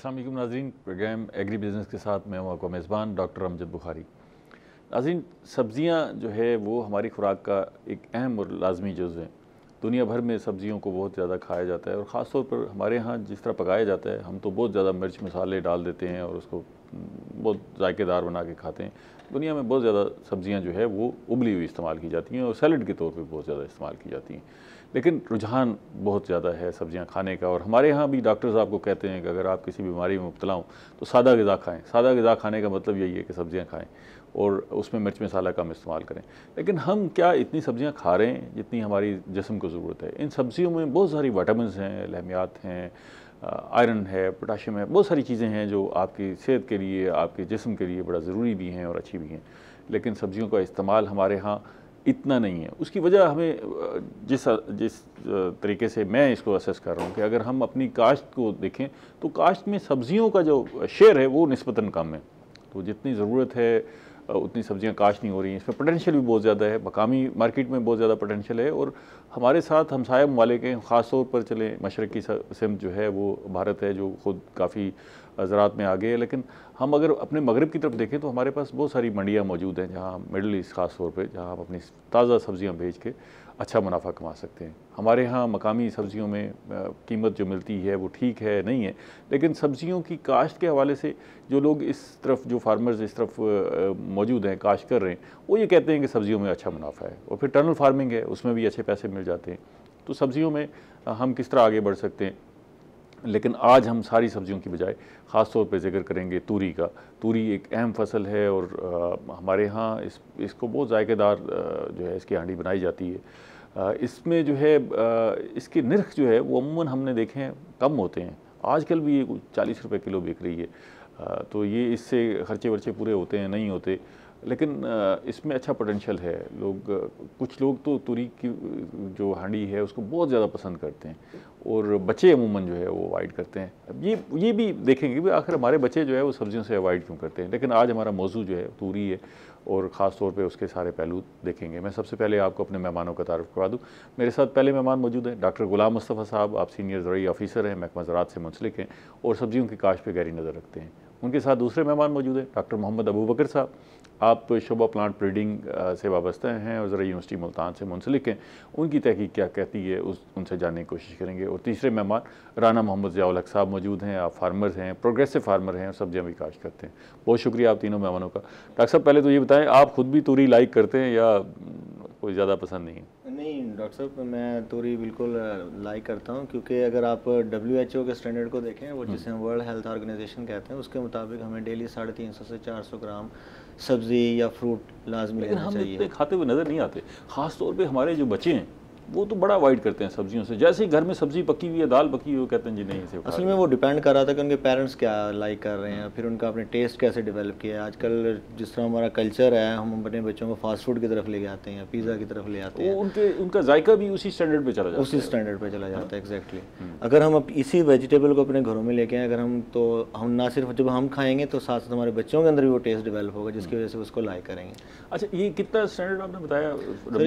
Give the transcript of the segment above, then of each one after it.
अस्सलाम वालेकुम नाज़रीन, प्रोग्राम एग्री बिज़नेस के साथ मैं हूँ आपका मेज़बान डॉक्टर अमजद बुखारी। नाज़रीन, सब्ज़ियाँ जो है वो हमारी खुराक का एक अहम और लाजमी जुज़ है। दुनिया भर में सब्ज़ियों को बहुत ज़्यादा खाया जाता है और ख़ास तौर पर हमारे यहाँ जिस तरह पकाया जाता है, हम तो बहुत ज़्यादा मिर्च मसाले डाल देते हैं और उसको बहुत जायकेदार बना के खाते हैं। दुनिया में बहुत ज़्यादा सब्ज़ियाँ जो है वो उबली हुई इस्तेमाल की जाती हैं और सैलड के तौर पर बहुत ज़्यादा इस्तेमाल की जाती हैं। लेकिन रुझान बहुत ज़्यादा है सब्ज़ियाँ खाने का, और हमारे यहाँ भी डॉक्टर्स आपको कहते हैं कि अगर आप किसी बीमारी में मुब्तला हो तो सादा ग़िज़ा खाएँ। सादा ग़िज़ा खाने का मतलब यही है कि सब्ज़ियाँ खाएँ और उसमें मिर्च मसाला कम इस्तेमाल करें। लेकिन हम क्या इतनी सब्ज़ियाँ खा रहे हैं जितनी हमारी जिस्म को ज़रूरत है? इन सब्ज़ियों में बहुत सारी विटामिन्स हैं, लहमियात हैं, आयरन है, पोटाशियम है, बहुत सारी चीज़ें हैं जो आपकी सेहत के लिए, आपके जिस्म के लिए बड़ा ज़रूरी भी हैं और अच्छी भी हैं। लेकिन सब्ज़ियों का इस्तेमाल हमारे यहाँ इतना नहीं है। उसकी वजह हमें जिस तरीके से मैं इसको असेस कर रहा हूँ कि अगर हम अपनी काश्त को देखें तो काश्त में सब्ज़ियों का जो शेयर है वो निस्बतन कम है। तो जितनी ज़रूरत है उतनी सब्ज़ियाँ काश्त नहीं हो रही हैं। इसमें पोटेंशियल भी बहुत ज़्यादा है, मकामी मार्केट में बहुत ज़्यादा पोटेंशियल है। और हमारे साथ हमसाया ममालिक हैं, ख़ास तौर पर चलें मशरक़ी सिंध जो है वो भारत है जो ख़ुद काफ़ी ज़राअत में आगे है। लेकिन हम अगर अपने मगरब की तरफ देखें तो हमारे पास बहुत सारी मंडियाँ मौजूद हैं जहाँ मिडल ईस्ट ख़ास तौर पे, जहाँ आप अपनी ताज़ा सब्ज़ियाँ बेच के अच्छा मुनाफा कमा सकते हैं। हमारे यहाँ मकामी सब्ज़ियों में कीमत जो मिलती है वो ठीक है नहीं है, लेकिन सब्ज़ियों की काश्त के हवाले से जो लोग इस तरफ, जो फार्मर्स इस तरफ मौजूद हैं, काश्त कर रहे हैं, वो ये कहते हैं कि सब्ज़ियों में अच्छा मुनाफा है। और फिर टर्नल फार्मिंग है, उसमें भी अच्छे पैसे मिल जाते हैं। तो सब्ज़ियों में हम किस तरह आगे बढ़ सकते हैं? लेकिन आज हम सारी सब्ज़ियों की बजाय ख़ास तौर पे ज़िक्र करेंगे तूरी का। तूरी एक अहम फसल है और हमारे यहाँ इसको बहुत जायकेदार जो है इसकी हांडी बनाई जाती है। इसमें जो है इसके नर्ख जो है वो अमूमन हमने देखे हैं कम होते हैं। आजकल भी ये 40 रुपये किलो बिक रही है। तो ये इससे खर्चे वर्चे पूरे होते हैं नहीं होते, लेकिन इसमें अच्छा पोटेंशियल है। कुछ लोग तो तूरी की जो हांडी है उसको बहुत ज़्यादा पसंद करते हैं और बच्चे अमूमन जो है वो अवॉइड करते हैं। अब ये भी देखेंगे कि आखिर हमारे बच्चे जो है वो सब्ज़ियों से अवॉइड क्यों करते हैं। लेकिन आज हमारा मौजू जो है तूरी है और ख़ास तौर पे उसके सारे पहलू देखेंगे। मैं सबसे पहले आपको अपने मेहमानों का तारुफ करवा दूँ। मेरे साथ पहले मेहमान मौजूद हैं डॉक्टर गुलाम मुस्तफ़ा साहब। आप सीनियर ज़राई ऑफिसर हैं, महकमा ज़राअत से मुंसलिक हैं और सब्ज़ियों की काश्त पर गहरी नज़र रखते हैं। उनके साथ दूसरे मेहमान मौजूद हैं डॉक्टर मोहम्मद अबू बकर साहब। आप शोबा प्लांट ब्रीडिंग से वाबस्ता हैं और ज़राई यूनिवर्सिटी मुल्तान से मुंसलिक हैं। उनकी तहकीक क्या कहती है उनसे जानने की कोशिश करेंगे। और तीसरे मेहमान राना मोहम्मद ज़ियाउल हक साहब मौजूद हैं। आप फार्मर्स हैं, प्रोग्रेसिव फार्मर हैं और सब्जियाँ भी काश्त करते हैं। बहुत शुक्रिया आप तीनों मेहमानों का। डॉक्टर साहब, पहले तो ये बताएं, आप ख़ुद भी तूरी लाइक करते हैं या कोई ज़्यादा पसंद नहीं है? नहीं डॉक्टर साहब, मैं तूरी बिल्कुल लाइक करता हूँ, क्योंकि अगर आप WHO के स्टैंडर्ड को देखें, वो जिसे वर्ल्ड हेल्थ ऑर्गेनाइजेशन कहते हैं, उसके मुताबिक हमें डेली 350 से 400 ग्राम सब्ज़ी या फ्रूट लाजमी लेना चाहिए। हम खाते हुए नज़र नहीं आते। ख़ास तौर पे हमारे जो बच्चे हैं वो तो बड़ा अवॉइड करते हैं सब्जियों से। जैसे ही घर में सब्ज़ी पकी हुई है, दाल पकी हुई है, कहते हैं जी नहीं इसे। असल में वो डिपेंड कर रहा था कि उनके पेरेंट्स क्या लाइक कर रहे हैं, फिर उनका अपने टेस्ट कैसे डेवलप किया है। आजकल जिस तरह हमारा कल्चर है, हम अपने बच्चों को फास्ट फूड की तरफ ले आते हैं, पिज़्ज़ा की तरफ ले आते हैं। उनका जायका भी उसी स्टैंडर्ड पे चला जाता है। उसी स्टैंडर्ड पे चला जाता है, एग्जैक्टली। अगर हम इसी वेजिटेबल को अपने घरों में लेके आए, अगर हम ना सिर्फ जब हम खाएंगे तो साथ साथ हमारे बच्चों के अंदर भी वो टेस्ट डेवलप होगा, जिसकी वजह से उसको लाइक करेंगे। अच्छा, ये कितना स्टैंडर्ड आपने बताया?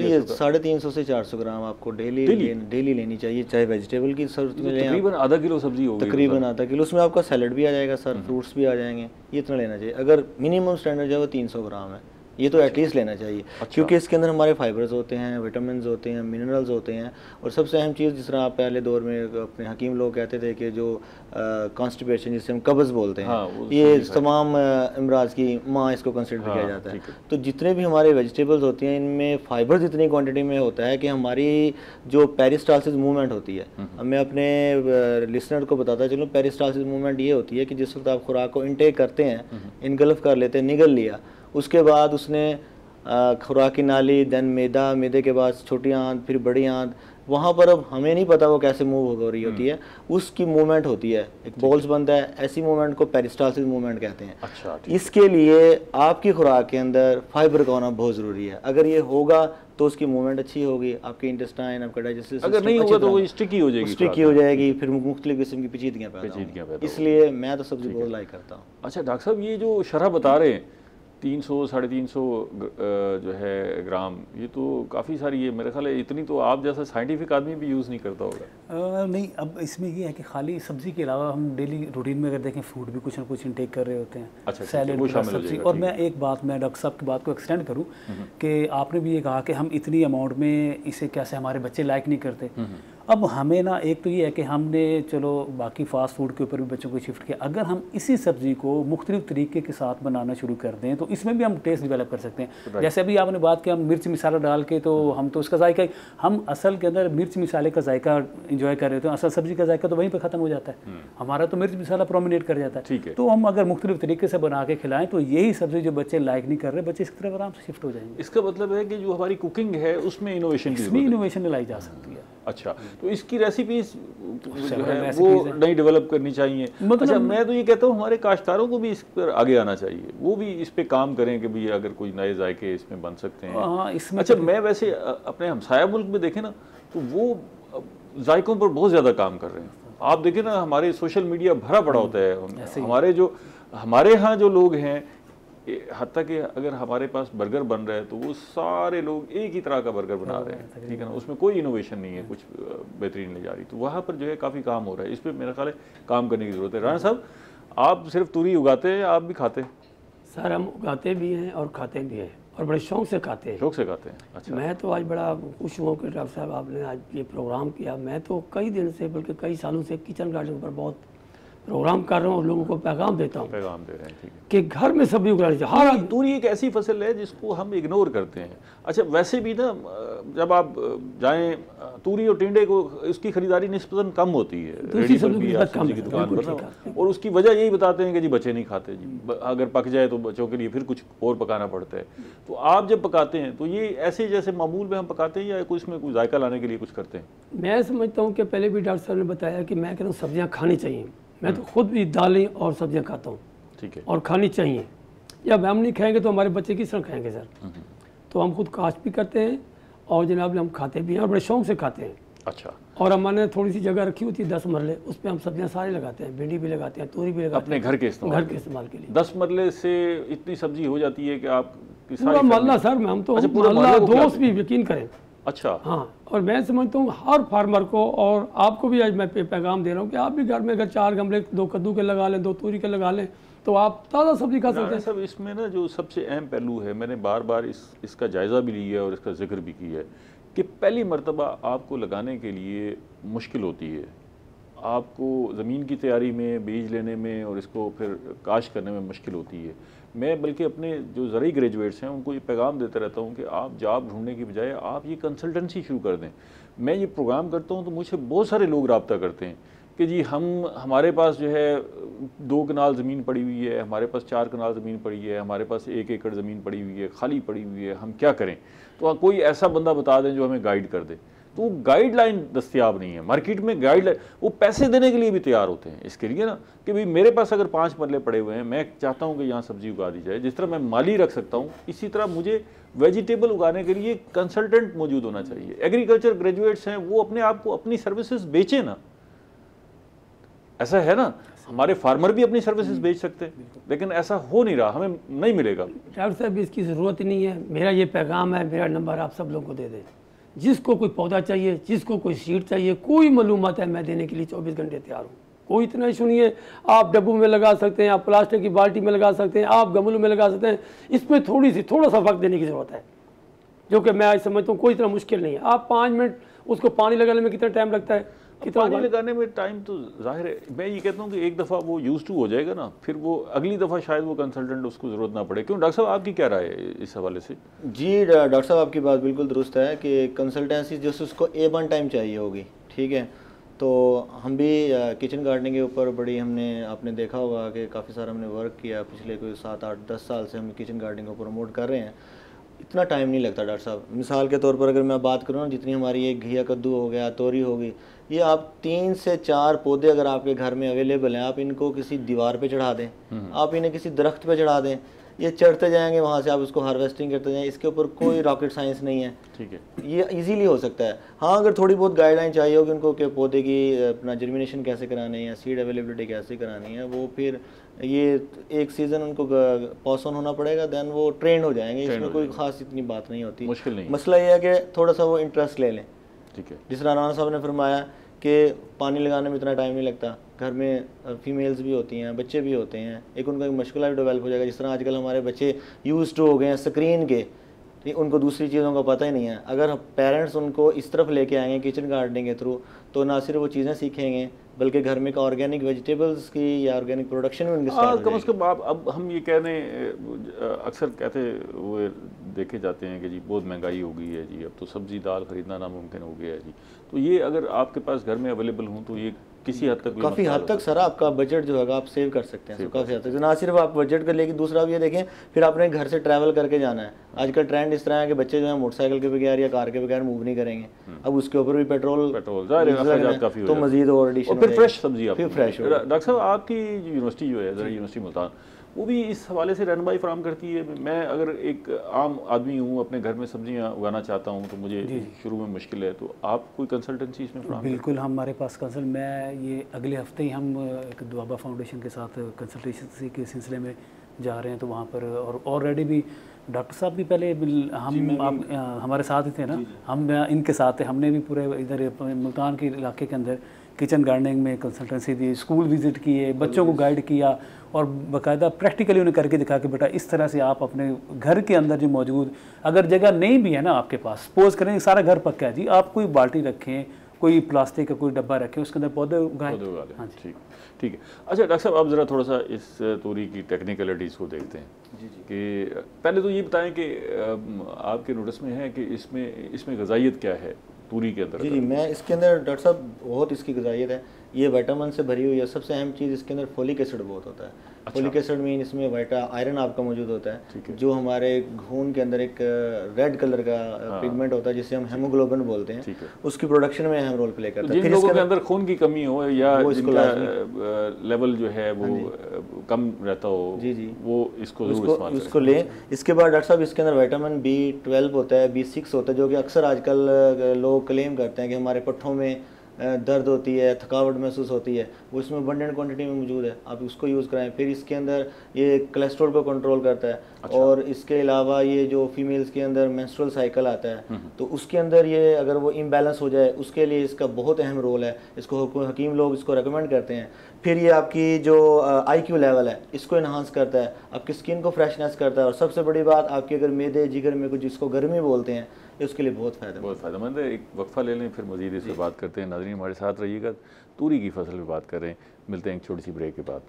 ये 350 से 400 ग्राम आपको डेली लेनी चाहिए, चाहे वेजिटेबल की सूरत में लें। तकरीबन आधा किलो सब्जी होगी। तकरीबन आधा किलो। उसमें आपका सैलड भी आ जाएगा सर, फ्रूट्स भी आ जाएंगे। ये इतना लेना चाहिए। अगर मिनिमम स्टैंडर्ड जो है वो 300 ग्राम है, ये तो एटलीस्ट लेना चाहिए। क्योंकि इसके अंदर हमारे फाइबर्स होते हैं, विटामिन होते हैं, मिनरल्स होते हैं। और सबसे अहम चीज़, जिस तरह आप पहले दौर में अपने हकीम लोग कहते थे कि जो कॉन्स्टिपेशन, जिसे हम कब्ज़ बोलते हैं, ये तमाम अमराज की माँ इसको कंसिडर किया जाता है। तो जितने भी हमारे वेजिटेबल्स होती हैं, इनमें फाइबर्स इतनी क्वान्टिटी में होता है कि हमारी जो पेरिस्टालसिस मूवमेंट होती है, मैं अपने लिसनर को बताता चलूँ, पेरिस्टालसिस मूवमेंट ये होती है कि जिस वक्त आप खुराक को इनटेक करते हैं, इनगल्फ कर लेते हैं, निगल लिया, उसके बाद उसने खुराक की नाली, देन मैदा, मैदे के बाद छोटी आंत, फिर बड़ी आंत, वहाँ पर अब हमें नहीं पता वो कैसे मूव हो रही होती है, उसकी मूवमेंट होती है, एक बॉल्स बनता है, ऐसी मूवमेंट को पेरिस्टालसिस मूवमेंट कहते हैं। अच्छा, इसके लिए आपकी खुराक के अंदर फाइबर का होना बहुत ज़रूरी है। अगर ये होगा तो उसकी मूवमेंट अच्छी होगी, आपके इंटेस्टाइन, आपका डाइजेस्टिव सिस्टम। अगर नहीं होगा तो वो स्टिकी हो जाएगी, फिर मुख्तलिफ किस्म की पेचीदगियाँ पैदा होंगी। इसलिए मैं तो सब्जी बहुत लाइक करता हूँ। अच्छा डॉक्टर साहब, ये जो शरह बता रहे हैं 300 350 जो है ग्राम, ये तो काफ़ी सारी है मेरे ख्याल है। इतनी तो आप जैसा साइंटिफिक आदमी भी यूज़ नहीं करता होगा। नहीं, अब इसमें ये है कि खाली सब्ज़ी के अलावा हम डेली रूटीन में अगर देखें फ्रूट भी कुछ ना कुछ इनटेक कर रहे होते हैं। अच्छा, सैलेड वो शामिल हो सब्जी। जाएगा। और मैं एक बात, मैं डॉक्टर साहब की बात को एक्सटेंड करूँ कि आपने भी ये कहा कि हम इतनी अमाउंट में इसे कैसे हमारे बच्चे लाइक नहीं करते। अब हमें ना एक तो ये है कि हमने चलो बाकी फास्ट फूड के ऊपर भी बच्चों को शिफ्ट किया, अगर हम इसी सब्ज़ी को मुख्तलिफ तरीके के साथ बनाना शुरू कर दें तो इसमें भी हम टेस्ट डेवलप कर सकते हैं। जैसे अभी आपने बात की हम मिर्च मसाला डाल के, तो हम तो उसका जायका, हम असल के अंदर मिर्च मसाले का जायका इंजॉय कर रहे होते हैं, असल सब्ज़ी का जायका तो वहीं पर ख़त्म हो जाता है। हमारा तो मिर्च मसाला प्रोमिनेट कर जाता है। तो हम अगर मुख्तलिफ तरीके से बना के खिलाएं तो यही सब्ज़ी जो बच्चे लाइक नहीं कर रहे, बच्चे इसकी तरफ आराम से शिफ्ट हो जाएंगे। इसका मतलब है कि जो हमारी कुकिंग है उसमें इनोवेशन लाई जा सकती है। अच्छा, तो इसकी रेसिपीज जो है वो नई डेवलप करनी चाहिए। मतलब अच्छा, मैं तो ये कहता हूँ हमारे काश्तकारों को भी इस पर आगे आना चाहिए, वो भी इस पे काम करें कि भाई अगर कोई नए जायके इसमें बन सकते हैं। इसमें अच्छा, मैं वैसे अपने हमसाया मुल्क में देखें ना तो वो जायकों पर बहुत ज़्यादा काम कर रहे हैं। आप देखें ना, हमारे सोशल मीडिया भरा पड़ा होता है। हमारे यहाँ जो लोग हैं, हत्ता कि अगर हमारे पास बर्गर बन रहा है तो वो सारे लोग एक ही तरह का बर्गर बना रहे हैं, ठीक है ना, उसमें कोई इनोवेशन नहीं है, कुछ बेहतरीन नहीं जा रही। तो वहाँ पर जो है काफ़ी काम हो रहा है, इस पर मेरा ख्याल है काम करने की ज़रूरत है। राणा साहब, आप सिर्फ तूरी उगाते हैं, आप भी खाते हैं? सर हम उगाते भी हैं और खाते भी हैं, और बड़े शौक से खाते हैं। शौक से खाते हैं? अच्छा। मैं तो आज बड़ा खुश हुआ कि डॉक्टर साहब आपने आज ये प्रोग्राम किया। मैं तो कई दिन से, बल्कि कई सालों से किचन गार्डन पर बहुत प्रोग्राम कर रहा हूँ और लोगों को पैगाम देता हूँ। पैगाम दे रहे हैं, ठीक है, कि घर में सब्जी उगानी चाहिए। हर तूरी एक ऐसी फसल है जिसको हम इग्नोर करते हैं। अच्छा, वैसे भी ना जब आप जाएं, तूरी और टिंडे को उसकी खरीदारी निस्बतन कम होती है सब्जी की दुकान पर ना, और उसकी वजह यही बताते हैं कि जी बच्चे नहीं खाते जी, अगर पक जाए तो बच्चों के लिए फिर कुछ और पकाना पड़ता है। तो आप जब पकाते हैं तो ये ऐसे जैसे मामूल में हम पकाते हैं या कुछ में कुछ जायका लाने के लिए कुछ करते हैं? मैं समझता हूँ कि पहले भी डॉक्टर साहब ने बताया कि मैं कहता हूँ सब्जियाँ खानी चाहिए। मैं तो खुद भी दालें और सब्जियां खाता हूँ, ठीक है, और खानी चाहिए। जब हम नहीं खाएंगे तो हमारे बच्चे किस तरह खाएंगे सर? तो हम खुद काश्त भी करते हैं और जनाब हम खाते भी हैं, और बड़े शौक से खाते हैं। अच्छा। और हमारे थोड़ी सी जगह रखी होती है 10 मरले, उस पर हम सब्जियां सारी लगाते हैं, भिंडी भी लगाते हैं, तूरी भी लगाते अपने हैं, घर के इस्तेमाल के लिए। 10 मरले से इतनी सब्जी हो जाती है कि आप पूरा मोहल्ला सर, हम तो मोहल्ला दोस्त भी यकीन करें। अच्छा, हाँ, और मैं समझता हूँ हर फार्मर को, और आपको भी आज मैं पैगाम दे रहा हूँ कि आप भी घर में अगर 4 गमले 2 कद्दू के लगा लें, 2 तूरी के लगा लें, तो आप ताज़ा सब्जी खा सकते हैं। सब इसमें ना जो सबसे अहम पहलू है, मैंने बार बार इसका जायज़ा भी लिया है और इसका जिक्र भी किया है कि पहली मरतबा आपको लगाने के लिए मुश्किल होती है, आपको ज़मीन की तैयारी में, बीज लेने में और इसको फिर काश्त करने में मुश्किल होती है। मैं बल्कि अपने जो ज़रूरी ग्रेजुएट्स हैं उनको ये पैगाम देता रहता हूँ कि आप जॉब ढूंढने की बजाय आप ये कंसल्टेंसी शुरू कर दें। मैं ये प्रोग्राम करता हूँ तो मुझसे बहुत सारे लोग रब्ता करते हैं कि जी हमारे पास जो है 2 कनाल ज़मीन पड़ी हुई है, हमारे पास 4 कनाल ज़मीन पड़ी है, हमारे पास 1 एकड़ ज़मीन पड़ी हुई है, खाली पड़ी हुई है, हम क्या करें? तो कोई ऐसा बंदा बता दें जो हमें गाइड कर दे। तो गाइडलाइन दस्तियाब नहीं है मार्केट में। गाइडलाइन वो पैसे देने के लिए भी तैयार होते हैं इसके लिए ना, कि भाई मेरे पास अगर 5 मरले पड़े हुए हैं, मैं चाहता हूँ कि यहाँ सब्जी उगा दी जाए। जिस तरह मैं माली रख सकता हूँ, इसी तरह मुझे वेजिटेबल उगाने के लिए कंसल्टेंट मौजूद होना चाहिए। एग्रीकल्चर ग्रेजुएट्स हैं, वो अपने आप को अपनी सर्विसेज बेचें ना, ऐसा है ना, हमारे फार्मर भी अपनी सर्विसेज बेच सकते हैं, लेकिन ऐसा हो नहीं रहा, हमें नहीं मिलेगा। डॉक्टर साहब इसकी ज़रूरत ही नहीं है। मेरा ये पैगाम है, मेरा नंबर आप सब लोगों को दे दें। जिसको कोई पौधा चाहिए, जिसको कोई सीड चाहिए, कोई मालूमात है, मैं देने के लिए 24 घंटे तैयार हूँ। कोई इतना इशू नहीं है। आप डब्बों में लगा सकते हैं, आप प्लास्टिक की बाल्टी में लगा सकते हैं, आप गमलों में लगा सकते हैं। इसमें थोड़ा सा वक्त देने की ज़रूरत है, जो कि मैं आज समझता हूँ कोई इतना मुश्किल नहीं है। आप 5 मिनट उसको पानी लगाने में कितना टाइम लगता है? पानी लगाने में टाइम तो जाहिर है, मैं ये कहता हूँ कि एक दफ़ा वो यूज टू हो जाएगा ना, फिर वो अगली दफ़ा शायद वो कंसल्टेंट उसको ज़रूरत ना पड़े। क्यों डॉक्टर साहब, आपकी क्या राय है इस हवाले से? जी डॉक्टर साहब, आपकी बात बिल्कुल दुरुस्त है कि कंसल्टेंसी जैसे उसको A1 टाइम चाहिए होगी, ठीक है। तो हम भी किचन गार्डनिंग के ऊपर बड़ी आपने देखा होगा कि काफ़ी सारा हमने वर्क किया पिछले कोई 7, 8, 10 साल से हम किचन गार्डनिंग को प्रमोट कर रहे हैं। इतना टाइम नहीं लगता डॉक्टर साहब। मिसाल के तौर पर अगर मैं बात करूँ ना, जितनी हमारी एक घिया कद्दू हो गया, तोरी होगी, ये आप 3 से 4 पौधे अगर आपके घर में अवेलेबल हैं, आप इनको किसी दीवार पे चढ़ा दें, आप इन्हें किसी दरख्त पे चढ़ा दें, ये चढ़ते जाएंगे, वहाँ से आप उसको हार्वेस्टिंग करते जाएं। इसके ऊपर कोई रॉकेट साइंस नहीं है, ठीक है, ये इजीली हो सकता है। हाँ, अगर थोड़ी बहुत गाइडलाइन चाहिए होगी उनको कि पौधे की अपना जर्मिनेशन कैसे करानी है, सीड अवेलेबिलिटी कैसे करानी है, वो फिर ये एक सीज़न उनको पास ऑन होना पड़ेगा, देन वो ट्रेंड हो जाएंगे, इसमें कोई खास इतनी बात नहीं होती। मुश्किल नहीं, मसला ये है कि थोड़ा सा वो इंटरेस्ट ले लें। ठीक है, जिस तरह राना साहब ने फरमाया कि पानी लगाने में इतना टाइम नहीं लगता, घर में फीमेल्स भी होती हैं, बच्चे भी होते हैं, एक उनका एक मशगला भी डेवलप हो जाएगा। जिस तरह आजकल हमारे बच्चे यूज्ड टू हो गए हैं स्क्रीन के, ठीक, उनको दूसरी चीज़ों का पता ही नहीं है। अगर पेरेंट्स उनको इस तरफ लेके आएंगे किचन गार्डनिंग के थ्रू, तो ना सिर्फ वो चीज़ें सीखेंगे बल्कि घर में का ऑर्गेनिक वेजिटेबल्स की या ऑर्गेनिक प्रोडक्शन में उनके साथ कम से कम आप अब हम ये कह दें, अक्सर कहते हुए देखे जाते हैं कि जी बहुत महंगाई हो गई है जी, अब तो सब्जी दाल खरीदना नामुमकिन हो गया है जी। तो ये अगर आपके पास घर में अवेलेबल हों तो ये किसी हद तक काफ़ी हद तक सर आपका बजट जो है आप सेव कर सकते हैं, काफ़ी हद तक। ना सिर्फ आप बजट कर, लेकिन दूसरा भी ये देखें, फिर आपने घर से ट्रैवल करके जाना है। आजकल ट्रेंड इस तरह है कि बच्चे जो है मोटरसाइकिल के बगैर या कार के बगैर मूव नहीं करेंगे। अब उसके ऊपर भी पेट्रोल तो मजीद और एडिशन, फिर फ्रेश सब्जी फिर फ्रेश। डॉक्टर साहब आपकी यूनिवर्सिटी जो है ज़रा यूनिवर्सिटी मुल्तान, वो भी इस हवाले से रहनुमाई फराहम करती है। मैं अगर एक आम आदमी हूँ, अपने घर में सब्जियाँ उगाना चाहता हूँ, तो मुझे शुरू में मुश्किल है, तो आप कोई कंसल्टेंसी इसमें फराहम? बिल्कुल, हमारे पास मैं ये अगले हफ्ते ही हम एक दुआबा फाउंडेशन के साथ कंसल्टेंसी के सिलसिले में जा रहे हैं, तो वहाँ पर और ऑलरेडी भी डॉक्टर साहब भी पहले हमारे साथ ही थे ना, हम इनके साथ थे। हमने भी पूरे इधर मुल्तान के इलाके के अंदर किचन गार्डनिंग में कंसल्टेंसी दी, स्कूल विज़िट किए, बच्चों को गाइड किया और बाकायदा प्रैक्टिकली उन्हें करके दिखा कि बेटा इस तरह से आप अपने घर के अंदर जो मौजूद, अगर जगह नहीं भी है ना आपके पास, सपोज करें सारा घर पक्का है जी, आप कोई बाल्टी रखें, कोई प्लास्टिक का कोई डब्बा रखें, उसके अंदर पौधे उगाएं। हाँ ठीक ठीक है। अच्छा डॉक्टर साहब, आप ज़रा थोड़ा सा इस तूरी की टेक्निकलिटीज़ को देखते हैं कि पहले तो ये बताएं कि आपके नोटिस में है कि इसमें ग़िज़ाइयत क्या है तूरी के अंदर? जी, मैं इसके अंदर डॉक्टर साहब बहुत इसकी ग़िज़ाइयत है, ये विटामिन से भरी हुई है। सबसे अहम चीज़ इसके अंदर फोलिक एसिड बहुत होता है। अच्छा। फोलिक एसिड मीन इसमें आयरन आपका मौजूद होता है, जो हमारे खून के अंदर एक रेड कलर का पिगमेंट होता है जिसे हम हेमोग्लोबिन बोलते हैं, उसकी प्रोडक्शन में अहम रोल प्ले करता है। जिन लोगों के अंदर खून की कमी हो या जिनका लेवल जो है वो कम रहता हो, जी वो इसको लें। इसके बाद डॉक्टर साहब इसके अंदर विटामिन B12 होता है, B6 होता है, जो कि अक्सर आजकल लोग क्लेम करते हैं कि हमारे पट्ठों में दर्द होती है, थकावट महसूस होती है, वो इसमें अबंडेंट क्वांटिटी में मौजूद है, आप उसको यूज़ कराएं। फिर इसके अंदर ये कोलेस्ट्रॉल को कंट्रोल करता है। अच्छा। और इसके अलावा ये जो फीमेल्स के अंदर मेंस्ट्रुअल साइकिल आता है, तो उसके अंदर ये अगर वो इम्बैलेंस हो जाए, उसके लिए इसका बहुत अहम रोल है। इसको हकीम लोग इसको रेकमेंड करते हैं। फिर ये आपकी जो IQ लेवल है इसको इन्हांस करता है, आपकी स्किन को फ्रेशनेस करता है, और सबसे बड़ी बात आपकी अगर मैदे जिगर में कुछ जिसको गर्मी बोलते हैं, उसके लिए बहुत फ़ायदेमंद है। एक वक्फा ले लें, फिर मज़ीद इस पर बात करते हैं। नाज़रीन हमारे साथ रहिएगा, तूरी की फसल पर बात कर रहे हैं। मिलते हैं एक छोटी सी ब्रेक के बाद।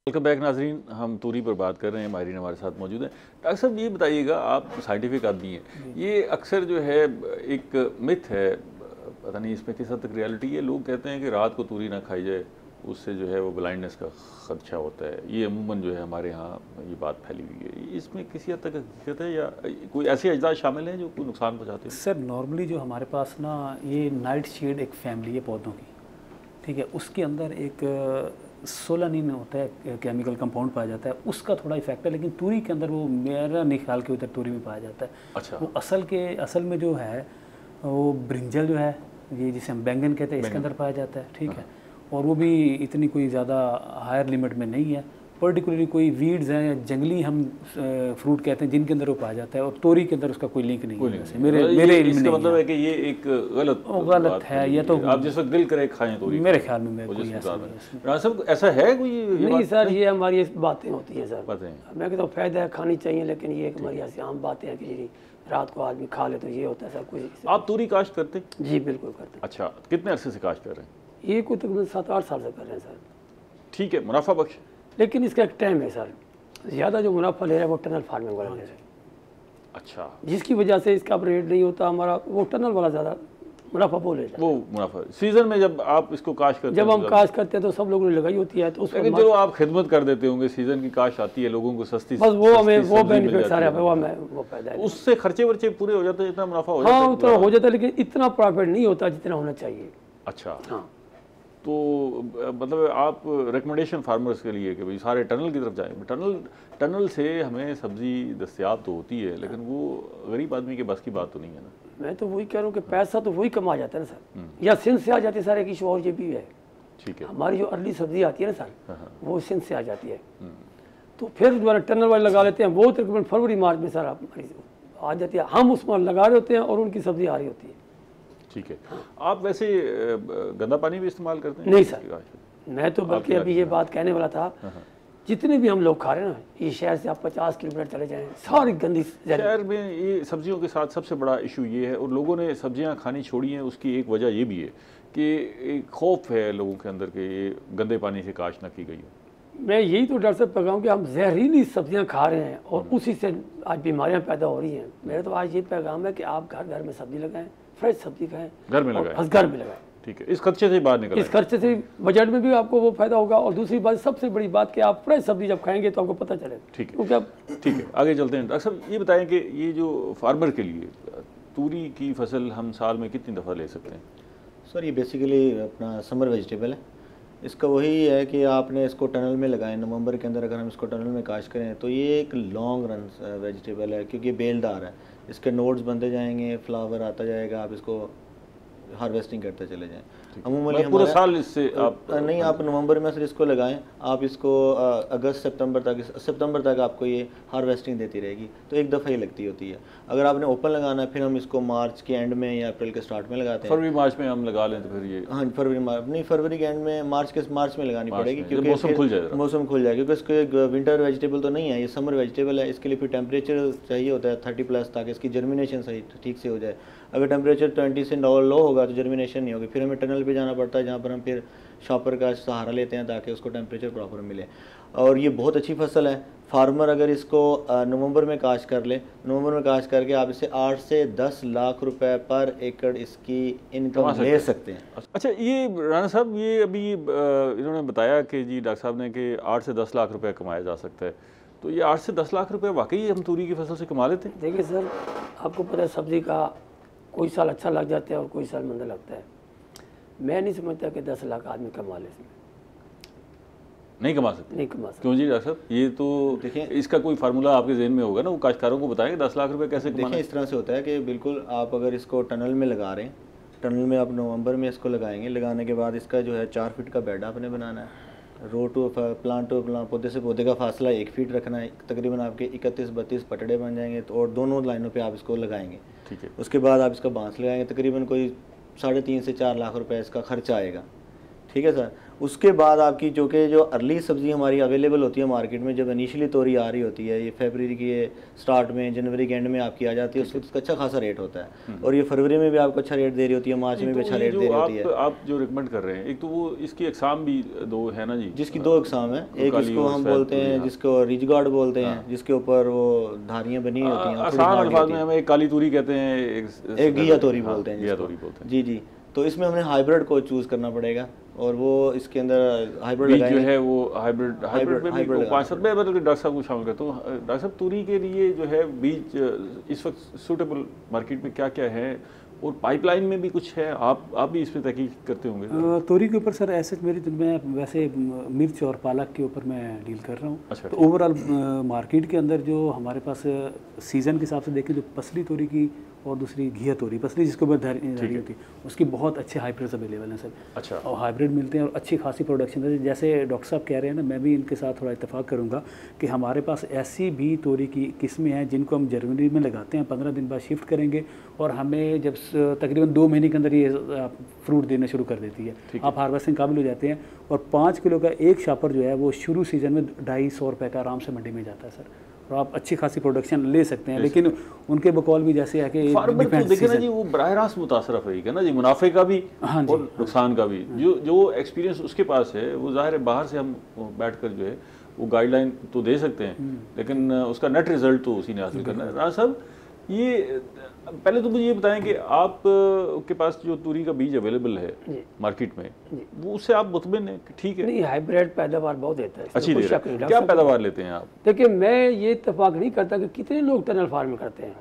वेलकम बैक नाज़रीन, हम तूरी पर बात कर रहे हैं, माहिरीन हमारे साथ मौजूद हैं। डॉक्टर साहब ये बताइएगा, आप साइंटिफिक आदमी हैं, ये अक्सर जो है एक मिथ है, पता नहीं इसमें किस हद तक रियलिटी है। लोग कहते हैं कि रात को तूरी ना खाई जाए, उससे जो है वो ब्लाइंडनेस का खदशा होता है। ये अमूमन जो है हमारे यहाँ ये बात फैली हुई है, इसमें किसी हद तक हकीकत है या कोई ऐसे अज्जा शामिल हैं जो कोई नुकसान पहुँचाते हैं? सर नॉर्मली जो हमारे पास ना ये नाइट शेड एक फैमिली है पौधों की, ठीक है, उसके अंदर एक सोलानिन होता है, केमिकल कंपाउंड पाया जाता है, उसका थोड़ा इफेक्ट है। लेकिन तूरी के अंदर वो मेरा नहीं ख्याल के उधर तूरी में पाया जाता है। अच्छा। वो असल में जो है वो ब्रिंजल जो है, ये जिसे हम बैंगन कहते हैं, इसके अंदर पाया जाता है, ठीक है, और वो भी इतनी कोई ज़्यादा हायर लिमिट में नहीं है। पर्टिकुलरली कोई वीड्स हैं या जंगली हम फ्रूट कहते हैं जिनके अंदर वो पाया जाता है, और तोरी के अंदर उसका कोई लिंक नहीं है। मेरे इसका मतलब है कि ये एक गलत है। ये तो आप जिस वक्त दिल करे खाएं तोरी, मेरे ख्याल में ऐसा है कोई नहीं सर, ये हमारी बातें होती हैं सर, मैं कहता हूँ फ़ायदा है, खानी चाहिए, लेकिन ये हमारी ऐसी आम बातें हैं कि रात को आदमी खा ले तो ये होता है सब कुछ। आप तूरी काश्त करते? जी बिल्कुल करते। अच्छा, कितने अरसे से काश्त कर रहे हैं? ये कोई तकरीबन 7-8 साल से कर रहे हैं सर। ठीक है, मुनाफा बख्श, लेकिन इसका एक टाइम है सर। ज़्यादा जो मुनाफा ले रहा है वो टनल फार्मिंग वाला ले रहा है। अच्छा, जिसकी वजह से इसका रेट नहीं होता हमारा, वो टनल वाला ज़्यादा मुनाफा बोल रहे हैं। वो मुनाफा सीजन में जब आप इसको काश करते हैं, जब हम काश करते हैं तो सब लोगों ने लगाई होती है, तो लेकिन जो आप खिदमत कर देते होंगे, सीजन की काश आती है, लोगों को सस्ती, बस वो हमें वो बेनिफिट सारे वो पैदा है, उससे खर्चे वर्चे पूरे हो जाते हैं, इतना मुनाफा हो जाता है। हाँ उतना हो जाता है, लेकिन इतना प्रॉफिट नहीं होता जितना होना चाहिए। अच्छा, हाँ, तो मतलब आप रिकमेंडेशन फार्मर्स के लिए कि भाई सारे टनल की तरफ जाएं। टनल से हमें सब्ज़ी दस्तयाब तो होती है, लेकिन वो गरीब आदमी के बस की बात तो नहीं है ना। मैं तो वही कह रहा हूँ कि पैसा तो वही कमा जाता है ना सर, या सिंध से आ जाती है सर, एक इशू और ये भी है। ठीक है। हमारी जो अर्ली सब्जी आती है ना सर, वो सिंध से आ जाती है, तो फिर दोबारा टनल वाले लगा लेते हैं, वो तकरीबन फरवरी मार्च में सर हमारी आ जाती है, हम उसमें लगा रहे होते हैं और उनकी सब्जी आ रही होती है। ठीक है। आप वैसे गंदा पानी भी इस्तेमाल करते हैं? नहीं सर, मैं तो बल्कि अभी ये बात कहने वाला था, जितने भी हम लोग खा रहे हैं ना, ये शहर से आप 50 किलोमीटर चले जाएं, सारी गंदी शहर में ये सब्जियों के साथ सबसे बड़ा इशू ये है, और लोगों ने सब्जियां खानी छोड़ी हैं, उसकी एक वजह ये भी है कि एक खौफ है लोगों के अंदर के ये गंदे पानी से काश ना की गई हो। मैं यही तो डर से पैगाम कि हम जहरीली सब्जियां खा रहे हैं और उसी से आज बीमारियां पैदा हो रही हैं। मेरा तो आज ये पैगाम है कि आप घर घर में सब्जी लगाएं, फ्रेश सब्जी खाएं, घर में लगाएं, घर में लगाएं। ठीक है, इस खर्चे से बाहर निकल, इस खर्चे से बजट में भी आपको वो फायदा होगा, और दूसरी बात सबसे बड़ी बात कि आप फ्रेश सब्जी जब खाएंगे तो आपको पता चलेगा। ठीक है, क्योंकि अब ठीक है, आगे चलते हैं। डॉक्टर साहब ये बताएं कि ये जो फार्मर के लिए तूरी की फसल हम साल में कितनी दफ़ा ले सकते हैं? सर ये बेसिकली अपना समर वेजिटेबल है, इसका वही है कि आपने इसको टनल में लगाएं, नवंबर के अंदर अगर हम इसको टनल में काश करें तो ये एक लॉन्ग रन वेजिटेबल है, क्योंकि बेलदार है, इसके नोड्स बनते जाएंगे, फ्लावर आता जाएगा, आप इसको हार्वेस्टिंग करते चले जाएं। अमूमन पूरा साल इससे आप नहीं, आप नवंबर में सर इसको लगाएं, आप इसको अगस्त सितंबर तक आपको ये हार्वेस्टिंग देती रहेगी, तो एक दफ़ा ही लगती होती है। अगर आपने ओपन लगाना है फिर हम इसको मार्च के एंड में या अप्रैल के स्टार्ट में लगाते हैं। फरवरी मार्च में हम लगा लें तो फिर ये, हाँ फरवरी के एंड में, मार्च में लगानी पड़ेगी, क्योंकि मौसम खुल जाएगा, क्योंकि इसको विंटर वेजिटेबल तो नहीं है, ये समर वेजिटेबल है। इसके लिए फिर टेम्परेचर चाहिए होता है 30+ ताकि इसकी जर्मिनेशन सही ठीक से हो जाए। अगर टेम्परेचर 20 से लो होगा तो जर्मिनेशन नहीं होगी, फिर हमें टनल पे जाना पड़ता है, जहाँ पर हम फिर शॉपर का सहारा लेते हैं ताकि उसको टेम्परेचर प्रॉपर मिले। और ये बहुत अच्छी फसल है। फार्मर अगर इसको नवंबर में काश्त कर ले, नवंबर में काश्त करके आप इसे 8 से 10 लाख रुपए पर एकड़ इसकी इनकम ले सकते हैं। अच्छा, ये राणा साहब ये अभी इन्होंने बताया कि जी डॉक्टर साहब ने कि 8 से 10 लाख रुपए कमाया जा सकता है, तो ये 8 से 10 लाख रुपए वाकई हम तूरी की फसल से कमा लेते हैं? देखिए सर, आपको पता है सब्जी का कोई साल अच्छा लग जाता है और कोई साल मंदा लगता है। मैं नहीं समझता कि 10 लाख आदमी कमा ले, इसमें नहीं कमा सकते। नहीं कमा सकते। क्यों जी डॉक्टर साहब? ये तो देखिए इसका कोई फार्मूला आपके जहन में होगा ना, वो काश्तकारों को बताएंगे 10 लाख रुपए कैसे कमाना। देखिए इस तरह से होता है कि बिल्कुल आप अगर इसको टनल में लगा रहे हैं, टनल में आप नवंबर में इसको लगाएंगे, लगाने के बाद इसका जो है 4 फीट का बेड आपने बनाना है, रो टू प्लांट टू प्लांट, पौधे से पौधे का फासला 1 फीट रखना है, तकरीबन आपके 31-32 पटड़े बन जाएंगे, तो और दोनों लाइनों पे आप इसको लगाएंगे। ठीक है। उसके बाद आप इसका बांस लगाएंगे, तकरीबन कोई 3.5 से 4 लाख रुपए इसका खर्चा आएगा। ठीक है सर। उसके बाद आपकी जो अर्ली सब्जी हमारी अवेलेबल होती है मार्केट में, जब इनिशियली तोरी आ रही होती है, ये फरवरी के स्टार्ट में, जनवरी के एंड में आपकी आ जाती है, उसका उसका अच्छा खासा रेट होता है, और ये फरवरी में भी आपको अच्छा रेट दे रही होती है, मार्च में भी अच्छा रेट दे रही होती है। आप जो रिकमेंड कर रहे हैं, एक तो वो इसकी अकसाम भी 2 है ना जी, जिसकी 2 अकसाम है, एक इसको हम बोलते हैं जिसको रिज गार्ड बोलते हैं, जिसके ऊपर वो धारियाँ बनी होती हैं, आसान अल्फाज में हमें एक काली तूरी कहते हैं, एक घिया तोरी बोलते हैं, घिया तोरी बोलते हैं। जी जी। तो इसमें हमने हाइब्रिड को चूज़ करना पड़ेगा, और वो इसके अंदर हाइब्रिड जो है वो हाइब्रिड में भी 5-7 में मतलब डॉक्टर साहब को शामिल करता हूँ। डॉक्टर साहब तूरी के लिए जो है बीज इस वक्त सूटेबल मार्केट में क्या क्या है, और पाइपलाइन में भी कुछ है, आप भी इस पर तहकीक करते होंगे? तोरी के ऊपर सर ऐसे मैं वैसे मिर्च और पालक के ऊपर मैं डील कर रहा हूँ। अच्छा। तो ओवरऑल मार्केट के अंदर जो हमारे पास सीज़न के हिसाब से देखें, जो पसली तोरी की और दूसरी घिया तोरी, पसली जिसके ऊपर धारी होती है, उसकी बहुत अच्छे हाइब्रिड्स अवेलेबल हैं सर। अच्छा। और हाइब्रिड मिलते हैं और अच्छी खासी प्रोडक्शन है। जैसे डॉक्टर साहब कह रहे हैं ना, मैं भी इनके साथ थोड़ा इत्तेफाक करूँगा कि हमारे पास ऐसी भी तोरी की किस्में हैं जिनको हम जनवरी में लगाते हैं, 15 दिन बाद शिफ्ट करेंगे, और हमें जब तकरीबन 2 महीने के अंदर ये फ्रूट देना शुरू कर देती है, आप हार्वेस्टिंग काबिल हो जाते हैं। और 5 किलो का एक शापर जो है वो शुरू सीज़न में 250 रुपये का आराम से मंडी में जाता है सर, और आप अच्छी खासी प्रोडक्शन ले सकते हैं। लेकिन उनके बकौल भी जैसे है कि फार्मर तो देखे ना जी, वो बराह रास्त मुतासरफ है ना जी, मुनाफे का भी और नुकसान का भी। जो एक्सपीरियंस उसके पास है, वो जाहिर है बाहर से हम बैठ कर जो है वो गाइडलाइन तो दे सकते हैं, लेकिन उसका नेट रिजल्ट तो उसी ने हासिल करना है। राणा साहब, ये पहले तो मुझे ये बताएं कि आप के पास जो तूरी का बीज अवेलेबल है मार्केट में, वो उससे आप मुतमिन हैं कि ठीक है? नहीं, हाइब्रिड पैदावार बहुत देता है, अच्छी दे रहा है। क्या पैदावार लेते हैं आप? देखिए, मैं ये इत्तेफाक नहीं करता कि कितने लोग टनल फार्मिंग करते हैं,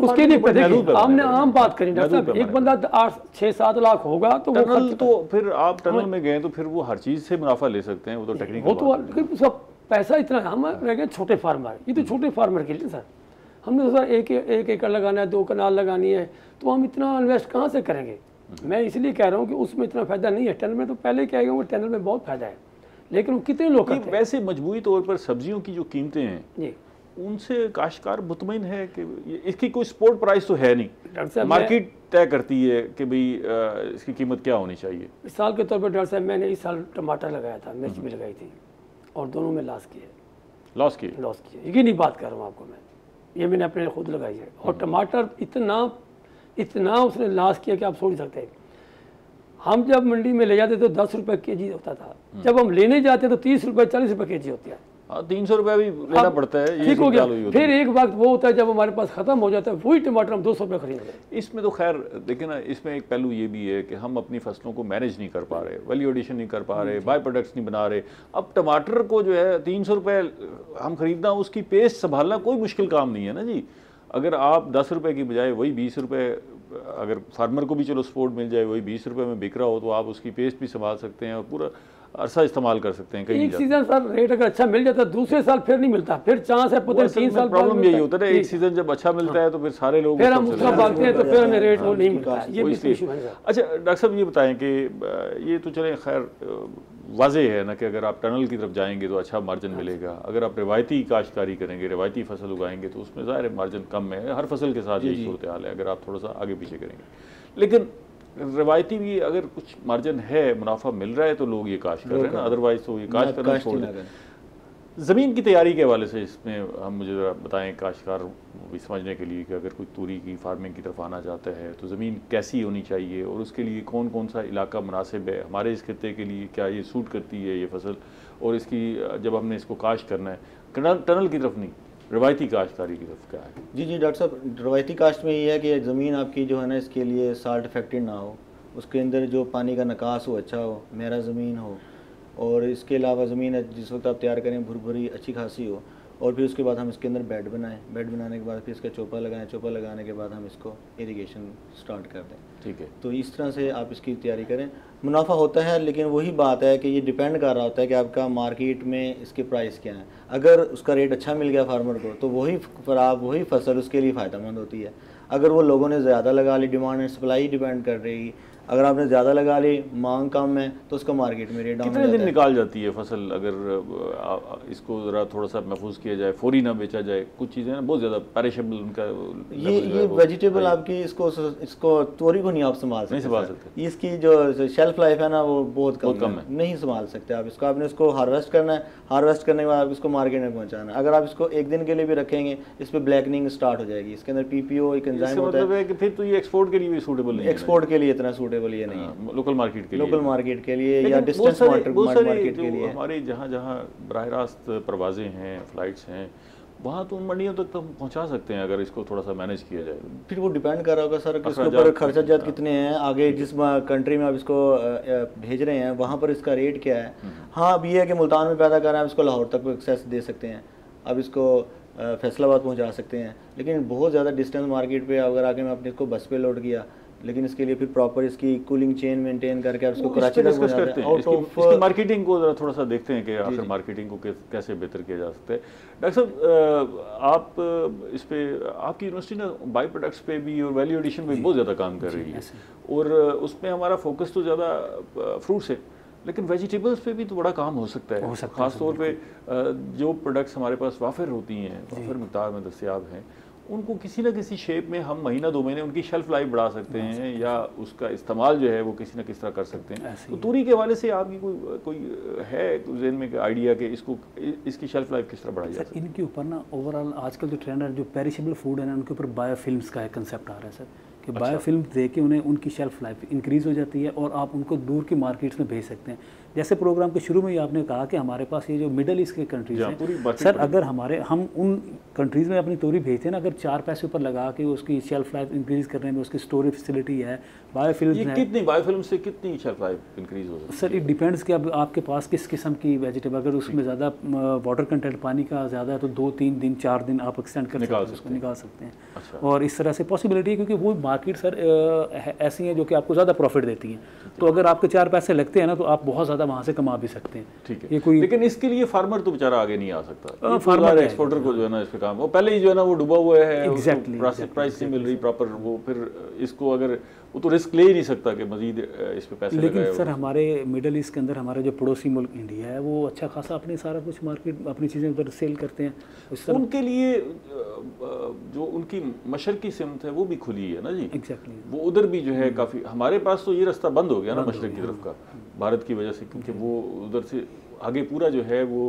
उसके लिए हमने आम बात करी डॉक्टर साहब, एक बंदा 8-6-7 लाख होगा तो टनल, तो फिर आप टनल में गए तो फिर वो हर चीज से मुनाफा ले सकते हैं, वो तो टेक्निकल, वो तो उसका पैसा इतना, हम रह गए छोटे फार्मर, ये तो छोटे फार्मर के लिए सर। हमने सोचा एक एकड़ लगाना है, 2 कनाल लगानी है, तो हम इतना इन्वेस्ट कहाँ से करेंगे। मैं इसलिए कह रहा हूँ कि उसमें इतना फ़ायदा नहीं है। टनल में तो पहले क्या है, टनल में बहुत फ़ायदा है, लेकिन वो कितने लोग करते हैं। वैसे मजबूरी तौर पर सब्जियों की जो कीमतें हैं जी, उनसे काश्तकार मुतमईन है कि इसकी कोई सपोर्ट प्राइस तो है नहीं, डॉक्टर साहब मार्केट तय करती है कि भाई इसकी कीमत क्या होनी चाहिए। मिसाल के तौर पर डॉक्टर साहब, मैंने इस साल टमाटर लगाया था, मिर्च भी लगाई थी, और दोनों में लॉस किए। लॉस की ये नहीं बात कर रहा हूँ आपको मैं, ये मैंने अपने खुद लगाई है। और टमाटर इतना उसने लॉस किया कि आप सोच सकते हैं। हम जब मंडी में ले जाते तो 10 रुपये केजी होता था, जब हम लेने जाते तो 30 रुपये 40 रुपये केजी होती है। 300 रुपये भी लेना पड़ता है, ठीक हो गया। फिर एक वक्त वो होता है जब हमारे पास खत्म हो जाता है, वही टमाटर हम 200 रुपये खरीद रहे। इसमें तो खैर देखिए ना, इसमें एक पहलू ये भी है कि हम अपनी फसलों को मैनेज नहीं कर पा रहे, वैल्यू एडिशन नहीं कर पा रहे, बाय प्रोडक्ट्स नहीं बना रहे। अब टमाटर को जो है 300 रुपये हम खरीदना, उसकी पेस्ट संभालना कोई मुश्किल काम नहीं है ना जी। अगर आप 10 रुपये की बजाय वही 20 रुपये, अगर फार्मर को भी चलो सपोर्ट मिल जाए, वही 20 रुपये में बिक रहा हो, तो आप उसकी पेस्ट भी संभाल सकते हैं और पूरा अरसा इस्तेमाल कर सकते हैं। कहीं एक सीजन सर रेट अगर अच्छा मिल जाता है, दूसरे साल फिर नहीं मिलता, फिर चांस है पता 3 साल। प्रॉब्लम यही होता है, एक सीजन जब अच्छा मिलता है तो फिर सारे लोग फिर हम उसका भागते हैं, तो फिर हमें रेट वो नहीं मिलता। ये भी इशू है। अच्छा डॉक्टर साहब ये बताएं कि ये तो चले खैर वाज़ेह है ना कि अगर आप टनल की तरफ जाएंगे तो अच्छा मार्जिन मिलेगा, अगर आप रिवायती काश्तकारी करेंगे, रिवायती फसल उगाएंगे तो उसमें ज़ाहिर है मार्जिन कम है। हर फसल के साथ यही सूरत हाल है, अगर आप थोड़ा सा आगे पीछे करेंगे। लेकिन रिवायती भी अगर कुछ मार्जिन है, मुनाफा मिल रहा है तो लोग ये काश कर रहे हैं ना, अदरवाइज तो ये काश करना छोड़ दें। ज़मीन की तैयारी के हवाले से इसमें हम मुझे ज़रा बताएं, काश्तकार भी समझने के लिए कि अगर कोई तूरी की फार्मिंग की तरफ आना चाहता है तो ज़मीन कैसी होनी चाहिए और उसके लिए कौन कौन सा इलाका मुनासिब है, हमारे इस खित्ते के लिए क्या ये सूट करती है ये फसल, और इसकी जब हमने इसको काश्त करना है टनल की तरफ नहीं, रवायती काश्तकारी की तरफ क्या है। जी डॉक्टर साहब, रवायती काश्त में ये है कि ज़मीन आपकी जो है ना, इसके लिए साल्ट इफेक्टेड ना हो, उसके अंदर जो पानी का निकास हो अच्छा हो, मेरा ज़मीन हो, और इसके अलावा ज़मीन जिस वक्त आप तैयार करें भुरभुरी अच्छी खासी हो, और फिर उसके बाद हम इसके अंदर बेड बनाएं, बेड बनाने के बाद फिर इसका चोपा लगाएं, चोपा लगाने के बाद हम इसको इरिगेशन स्टार्ट कर दें। ठीक है, तो इस तरह से आप इसकी तैयारी करें। मुनाफा होता है, लेकिन वही बात है कि ये डिपेंड कर रहा होता है कि आपका मार्केट में इसके प्राइस क्या है। अगर उसका रेट अच्छा मिल गया फार्मर को तो वही फसल उसके लिए फ़ायदेमंद होती है। अगर वो लोगों ने ज़्यादा लगा ली, डिमांड एंड सप्लाई डिपेंड कर रही, अगर आपने ज़्यादा लगा ली, मांग कम है, तो उसका मार्केट में रेट डाउन। कितने दिन निकाल जाती है फसल अगर इसको ज़रा थोड़ा सा महफूज किया जाए, फौरी ना बेचा जाए? कुछ चीज़ें ना बहुत ज़्यादा पेरिशेबल उनका ये वेजिटेबल आपकी इसको तोरी को नहीं आप संभाल सकते। इसकी जो शेल्फ लाइफ है ना वो बहुत कम है, नहीं संभाल सकते आप इसको। आपने इसको हार्वेस्ट करना है, हार्वेस्ट करने के बाद आप इसको मार्केट में पहुंचाना है। अगर आप इसको एक दिन के लिए भी रखेंगे, इस पर ब्लैकनिंग स्टार्ट हो जाएगी। इसके अंदर पीपीओ एक एंजाइम होता है कि फिर तो ये एक्सपोर्ट के लिए भी सूटेबल नहीं है। एक्सपोर्ट के लिए इतना सूटेबल ये नहीं है, लोकल मार्केट के लिए या डिस्टेंस मार्केट के लिए। हमारे जहाँ बराह रास्त परवाजें हैं, फ्लाइट्स हैं, वहाँ तो उन मंडियों तक तो पहुँचा सकते हैं अगर इसको थोड़ा सा मैनेज किया जाए। फिर वो डिपेंड कर रहा होगा सर कि इसके ऊपर खर्चाजात कितने हैं, आगे जिस कंट्री में आप इसको भेज रहे हैं वहाँ पर इसका रेट क्या है। हाँ, अब ये है कि मुल्तान में पैदा कर रहे हैं, आप इसको लाहौर तक एक्सेस दे सकते हैं, अब इसको फैसलाबाद पहुँचा सकते हैं। लेकिन बहुत ज़्यादा डिस्टेंस मार्केट पर अगर आके मैं अपने इसको बस पे लोड किया, लेकिन इसके लिए फिर प्रॉपर इसकी कूलिंग चेन मेंटेन करके आप इसको कराची तक डिस्कस करते हैं। इसकी मार्केटिंग को जरा थोड़ा सा देखते हैं कि आखिर मार्केटिंग को कैसे बेहतर किया जा सकता है। डॉक्टर साहब, आप इस पे आपकी यूनिवर्सिटी ना बाई प्रोडक्ट्स पे भी और वैल्यू एडिशन पे बहुत ज़्यादा काम कर रही है, और उसमें हमारा फोकस तो ज़्यादा फ्रूट्स है, लेकिन वेजिटेबल्स पे भी तो बड़ा काम हो सकता है। ख़ास तौर पे जो प्रोडक्ट्स हमारे पास वाफर होती हैं, वाफर मिक़दार में दस्तियाब हैं, उनको किसी न किसी शेप में हम महीना 2 महीने उनकी शेल्फ लाइफ बढ़ा सकते हैं, या उसका इस्तेमाल जो है वो किसी न किस तरह कर सकते हैं। तो तूरी के हवाले से आपकी कोई है ज़हन में आइडिया कि इसकी शेल्फ लाइफ किस तरह बढ़ाई जा सकती है? इनके ऊपर ना ओवरऑल आजकल जो ट्रेंड है, जो पेरिशेबल फूड है ना, उनके ऊपर बायोफिल्म्स का एक कंसेप्ट आ रहा है सर, कि बायोफिल्म दे के उन्हें उनकी शेल्फ लाइफ इंक्रीज़ हो जाती है और आप उनको दूर की मार्केट्स में भेज सकते हैं। जैसे प्रोग्राम के शुरू में ही आपने कहा कि हमारे पास ये जो मिडल ईस्ट के कंट्रीज़ हैं सर, अगर हम उन कंट्रीज़ में अपनी तोरी भेजते हैं ना, अगर 4 पैसे ऊपर लगा के उसकी शेल्फ लाइफ इंक्रीज़ करने में उसकी स्टोरेज फैसिलिटी है, बायोफिल्म है। कितनी बायोफिल्म से कितनी शेल्फ लाइफ इंक्रीज़ हो सकती है? सर इट डिपेंड्स कि अब आपके पास किस किस्म की वेजिटेबल, अगर उसमें ज़्यादा वाटर कंटेंट पानी का ज़्यादा है तो 2-3 दिन 4 दिन आप एक्सटेंड कर निकाल सकते हैं। अच्छा। और इस तरह से पॉसिबिलिटी है, क्योंकि वो मार्केट सर ऐसी हैं जो कि आपको ज़्यादा प्रॉफिट देती हैं। तो अगर आपके 4 पैसे लगते हैं ना, तो आप बहुत ज़्यादा ज़्यादा वहाँ से कमा भी सकते हैं। ठीक है, ये कोई लेकिन इसके लिए फार्मर तो बेचारा आगे नहीं आ सकता। फार्मर एक्सपोर्टर को जो है ना इस पे काम, वो पहले ही जो है ना वो डूबा हुआ है, Exactly, प्राइस नहीं मिल रही प्रॉपर, वो फिर इसको अगर वो तो रिस्क ले ही नहीं सकता कि मजीद इस पे पैसे लेकिन लगाए। सर हमारे मिडल ईस्ट के अंदर हमारा जो पड़ोसी मुल्क इंडिया है वो अच्छा खासा अपने सारा कुछ मार्केट अपनी चीज़ें उधर सेल करते हैं। उनके लिए जो उनकी मशरकी सिमत है वो भी खुली है ना जी। एग्जैक्टली, वो उधर भी जो है काफ़ी, हमारे पास तो ये रास्ता बंद हो गया ना मशरक की तरफ का भारत की वजह से, क्योंकि वो उधर से आगे पूरा जो है वो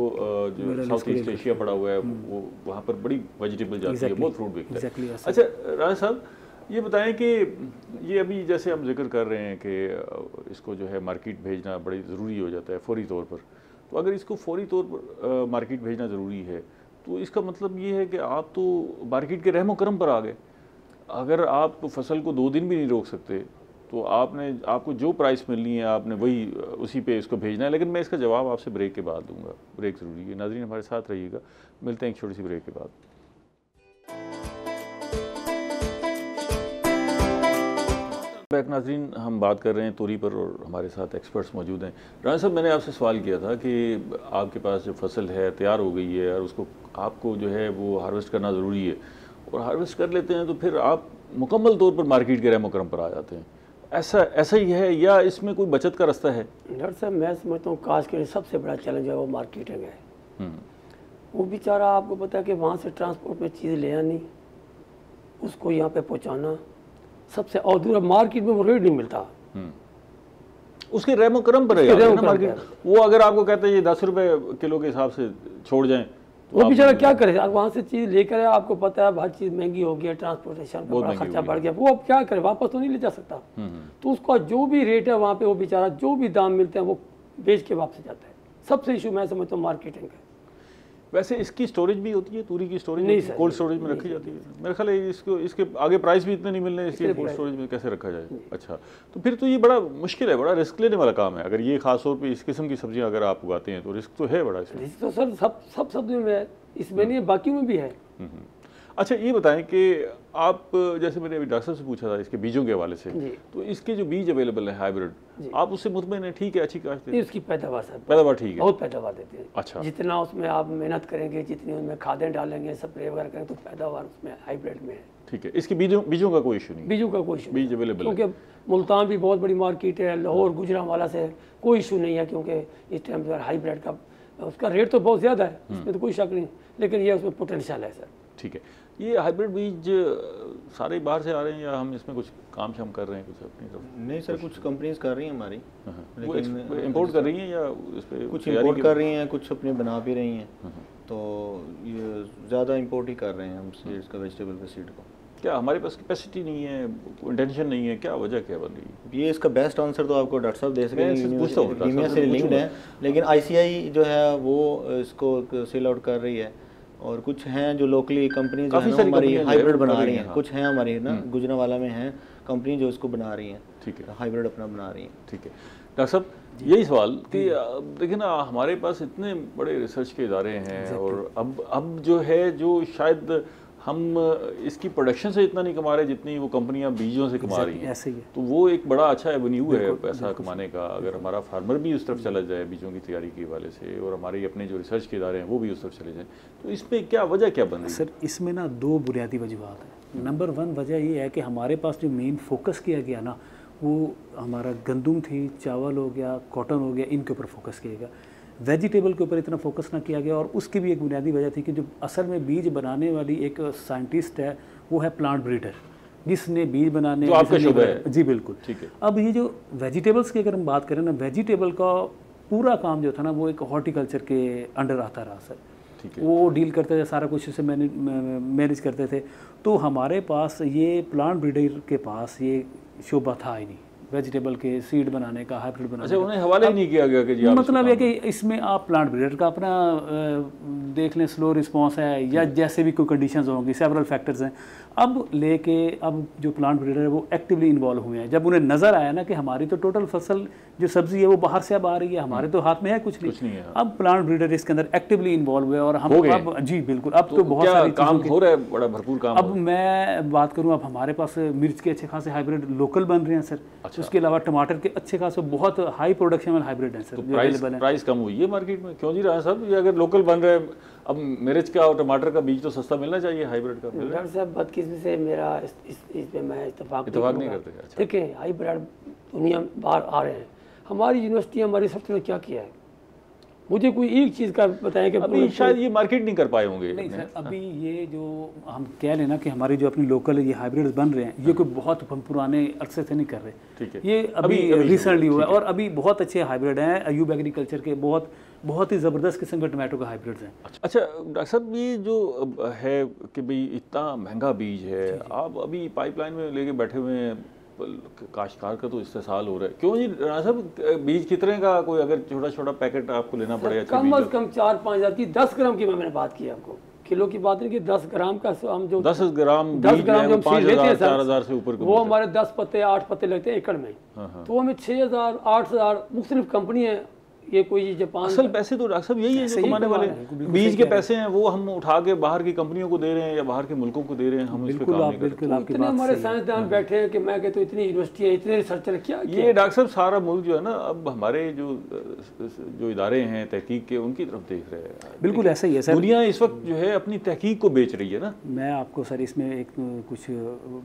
जो साउथ ईस्ट एशिया पड़ा हुआ है वो वहाँ पर बड़ी वेजिटेबल जाती है, बहुत फ्रूट बिकता है। अच्छा राजा साहब ये बताएं कि ये अभी जैसे हम जिक्र कर रहे हैं कि इसको जो है मार्केट भेजना बड़ी ज़रूरी हो जाता है फौरी तौर पर, तो अगर इसको फौरी तौर पर मार्केट भेजना ज़रूरी है तो इसका मतलब ये है कि आप तो मार्केट के रहमो करम पर आ गए। अगर आप फसल को 2 दिन भी नहीं रोक सकते तो आपको जो प्राइस मिलनी है आपने वही उसी पे इसको भेजना है। लेकिन मैं इसका जवाब आपसे ब्रेक के बाद दूंगा, ब्रेक ज़रूरी है। नाज़रीन हमारे साथ रहिएगा, मिलते हैं एक छोटी सी ब्रेक के बाद। बैक नाज़रीन, हम बात कर रहे हैं तोरी पर और हमारे साथ एक्सपर्ट्स मौजूद हैं। राना साहब मैंने आपसे सवाल किया था कि आपके पास जो फसल है तैयार हो गई है और उसको आपको जो है वो हार्वेस्ट करना ज़रूरी है, और हार्वेस्ट कर लेते हैं तो फिर आप मुकम्मल तौर पर मार्केट के रहमो करम पर आ जाते हैं। ऐसा ही है या इसमें कोई बचत का रास्ता है? डॉक्टर साहब मैं समझता हूँ काश के लिए सबसे बड़ा चैलेंज है वो मार्केटिंग है। वो बेचारा आपको पता है कि वहाँ से ट्रांसपोर्ट में चीज़ ले आनी, उसको यहाँ पे पहुँचाना, सबसे और दूर मार्केट में वो रेट नहीं मिलता। उसके रहमो करम पर है ना मार्केट। वो अगर आपको कहते हैं ये 10 रुपए किलो के हिसाब से छोड़ जाएं, वो बेचारा क्या करे? वहाँ से चीज़ लेकर है, आपको पता है हर चीज़ महंगी हो गई है, ट्रांसपोर्टेशन का खर्चा बढ़ गया, वो अब क्या करे? वापस तो नहीं ले जा सकता। तो उसका जो भी रेट है वहाँ पे वो बेचारा जो भी दाम मिलते हैं वो बेच के वापस जाता है। सबसे इशू मैं समझता हूँ मार्केटिंग का। वैसे इसकी स्टोरेज भी होती है, तूरी की स्टोरेज नहीं सर, कोल्ड स्टोरेज में रखी जाती है। मेरे ख्याल है इसके आगे प्राइस भी इतने नहीं मिलने, इसलिए कोल्ड स्टोरेज में कैसे रखा जाए। अच्छा, तो फिर तो ये बड़ा मुश्किल है, बड़ा रिस्क लेने वाला काम है। अगर ये खास तौर पे इस किस्म की सब्जियां अगर आप उगाते हैं तो रिस्क तो है बड़ा इसमें। रिस्क तो सर सब सब्जियों में है, इसमें नहीं है, बाकी में भी है। अच्छा ये बताएं कि आप जैसे मैंने अभी डॉक्टर से पूछा था इसके बीजों के हवाले से, तो इसके जो बीज अवेलेबल है हाइब्रिड, आप उससे मुतमईन है? ठीक है, अच्छी काश्त है, उसकी पैदावार सर पैदावार ठीक है, बहुत पैदावार देती है। अच्छा, जितना उसमें आप मेहनत करेंगे, जितनी उसमें खादें डालेंगे, स्प्रे वगैरह करेंगे, तो पैदावार उसमें हाइब्रिड में है। ठीक है, इसके बीजों का कोई इशू नहीं? बीजों का कोई इशू, बीज अवेलेबल, क्योंकि मुल्तान भी बहुत बड़ी मार्केट है, लाहौर गुजरांवाला से कोई इशू नहीं है, क्योंकि इस टाइम पर हाइब्रिड का उसका रेट तो बहुत ज़्यादा है, उसमें तो कोई शक नहीं, लेकिन ये उसमें पोटेंशियल है सर। ठीक है, ये हाइब्रिड बीज सारे बाहर से आ रहे हैं या हम इसमें कुछ काम शाम कर रहे हैं कुछ अपनी तरफ? नहीं सर, कुछ कंपनीज कर रही हैं हमारी, लेकिन इंपोर्ट कर रही हैं या इस पे कुछ इंपोर्ट कर रही हैं, कुछ अपने बना भी रही हैं। तो ये ज़्यादा इंपोर्ट ही कर रहे हैं हम सीड्स का, वेजिटेबल का सीड को। क्या हमारे पास कैपेसिटी नहीं है, इंटेंशन नहीं है, क्या वजह क्या बन रही है? ये इसका बेस्ट आंसर तो आपको डॉक्टर साहब दे सकेंगे, यूनिवर्सिटी से लिंक्ड है, लेकिन ICI जो है वो इसको सेल आउट कर रही है, और कुछ हैं जो लोकली कंपनी जो है हमारी हाइब्रिड बना रही हैं। कुछ हैं हमारी ना गुजरांवाला में हैं कंपनी जो इसको बना रही हैं, ठीक है, हाइब्रिड अपना बना रही हैं। ठीक है डॉक्टर साहब, यही सवाल कि देखिए ना हमारे पास इतने बड़े रिसर्च के इदारे हैं, और अब जो है जो शायद हम इसकी प्रोडक्शन से इतना नहीं कमा रहे जितनी वो कंपनियां बीजों से कमा रही हैं। ऐसे ही है। तो वो एक बड़ा अच्छा एवेन्यू है पैसा कमाने का, अगर हमारा फार्मर भी उस तरफ चला जाए बीजों की तैयारी के हवाले से, और हमारे अपने जो रिसर्च के इदारे हैं वो भी उस तरफ चले जाएँ, तो इसमें क्या वजह क्या बन रही है? सर इसमें ना 2 बुनियादी वजूहत हैं। नंबर 1 वजह ये है कि हमारे पास जो मेन फोकस किया गया ना, वो हमारा गंदम थी, चावल हो गया, कॉटन हो गया, इनके ऊपर फोकस किया गया, वेजिटेबल के ऊपर इतना फोकस ना किया गया। और उसकी भी एक बुनियादी वजह थी कि जो असल में बीज बनाने वाली एक साइंटिस्ट है वो है प्लांट ब्रीडर, जिसने बीज बनाने तो आपका शुभ है। जी बिल्कुल, ठीक है। अब ये जो वेजिटेबल्स की अगर हम बात करें ना, वेजिटेबल का पूरा काम जो था ना वो एक हॉर्टिकल्चर के अंडर आता रहा सर, ठीक है, वो डील करते थे, सारा कुछ उसे मैनेज करते थे। तो हमारे पास ये प्लांट ब्रीडर के पास ये शोभा था ही नहीं वेजिटेबल के सीड बनाने का, हाइब्रिड बनाने का। उन्हें हवाला ही नहीं किया गया कि जी मतलब है कि इसमें आप प्लांट ब्रीडर का अपना देख लें, स्लो रिस्पांस है या जैसे भी कोई कंडीशंस होंगी, सेवरल फैक्टर्स हैं। अब जो प्लांट ब्रीडर है वो एक्टिवली इन्वॉल्व हुए हैं। जब उन्हें नज़र आया ना कि हमारी तो टोटल फसल जो सब्जी है वो बाहर से अब आ रही है, हमारे तो हाथ में है कुछ नहीं है। अब प्लांट ब्रीडर इसके अंदर एक्टिवली इन्वॉल्व है और हम अब जी बिल्कुल अब तो बहुत सारी काम हो रहा है, बड़ा भरपूर काम। अब मैं बात करूं, अब हमारे पास मिर्च के अच्छे खासे हाइब्रिड लोकल बन रहे हैं सर। उसके अलावा टमाटर के अच्छे खासे बहुत हाई प्रोडक्शन वाले हाइब्रिड हैं सर, जो अवेलेबल है। प्राइस कम हुई है मार्केट में, क्यों जी रहा है सब? ये अगर लोकल बन रहे हैं, अब मिर्च का और टमाटर का बीज तो सस्ता मिलना चाहिए हाइब्रिड का। डॉक्टर साहब बदकिस्मती से मेरा इसमें मैं इत्तेफाक नहीं करते। देखिए हाइब्रिड दुनिया बाहर आ रहे हैं, हमारी यूनिवर्सिटी हमारी सबसे क्या किया है, मुझे कोई एक चीज़ का बताएं कि अभी शायद ये मार्केट नहीं कर पाए होंगे। नहीं सर, अभी ये जो हम कह लेना कि हमारी जो अपनी लोकल ये हाइब्रिड्स बन रहे हैं, ये कोई बहुत पुराने अरसे से नहीं कर रहे। ठीक है, ये अभी रिसेंटली हुआ है और अभी बहुत अच्छे हाइब्रिड हैं। अयूब एग्रीकल्चर के बहुत ही ज़बरदस्त किस्म के टमाटो के हाइब्रिड्स हैं। अच्छा डॉक्टर साहब, ये जो है कि भाई इतना महंगा बीज है, आप अभी पाइपलाइन में लेके बैठे हुए हैं, काश्तकार का तो इस्तेसाल हो रहा है, क्यों जी साहब? बीज कितने का, कोई अगर छोटा छोटा पैकेट आपको लेना पड़ेगा? कम अज कम 4-5 हज़ार की 10 ग्राम की मैंने बात की आपको, किलो की बात नहीं की, 10 ग्राम का हम जो 10 ग्राम जो हम 5,000-4,000 से ऊपर वो हमारे 10 पत्ते 8 पत्ते लगते हैं एकड़ में। तो हमें 6,000 8,000 मुख्तलिफ कंपनी है, ये कोई जापान। असल पैसे तो डॉक्टर साहब यही है जो कमाने वाले, बीज के पैसे हैं वो हम उठा के बाहर की कंपनियों को दे रहे हैं या बाहर के मुल्कों को दे रहे हैं। हम इस पे काम नहीं करते। इतने हमारे साइंसदान बैठे हैं कि मैं कहता हूं इतनी यूनिवर्सिटी है, इतने रिसर्चर क्या ये डॉक्टर साहब सारा मुल्क जो है ना, अब हमारे जो इदारे हैं तहकीक के, उनकी तरफ देख रहे हैं। बिल्कुल ऐसा ही है सर, दुनिया इस वक्त जो है अपनी तहकीक को बेच रही है ना। मैं आपको सर इसमें एक कुछ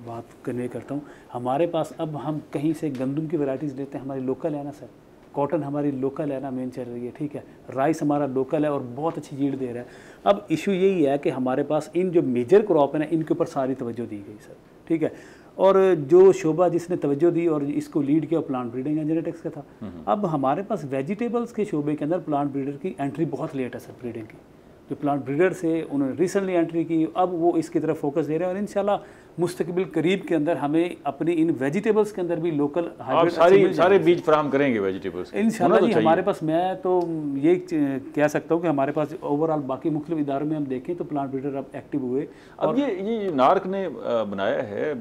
बात कन्वे करता हूँ। हमारे पास अब हम कहीं से गंदम की वैरायटीज़ लेते हैं, हमारी लोकल है ना सर, कॉटन हमारी लोकल है ना, मेन चल रही है, ठीक है, राइस हमारा लोकल है और बहुत अच्छी यील्ड दे रहा है। अब इशू यही है कि हमारे पास इन जो मेजर क्रॉप है ना, इनके ऊपर सारी तवज्जो दी गई सर, ठीक है। और जो शोबा जिसने तवज्जो दी और इसको लीड किया प्लांट ब्रीडिंग एंड जेनेटिक्स का था। अब हमारे पास वेजिटेबल्स के शोबे के अंदर प्लांट ब्रीडर की एंट्री बहुत लेट है सर, ब्रीडिंग की जो प्लांट ब्रीडर से उन्होंने रिसेंटली एंट्री की, अब वो इसकी तरफ फोकस दे रहे हैं और इंशाल्लाह मुस्तकबिल करीब के अंदर हमें अपनी इन वेजिटेबल्स के अंदर भी लोकल हाइब्रिड सारे बीज फराहम करेंगे वेजिटेबल्स इंशाल्लाह जी। हमारे पास, मैं तो ये कह सकता हूँ कि हमारे पास ओवरऑल बाकी मुख्तलिफ इदारों में हम देखें तो प्लांट ब्रीडर अब एक्टिव हुए। अब ये नार्क ने बनाया है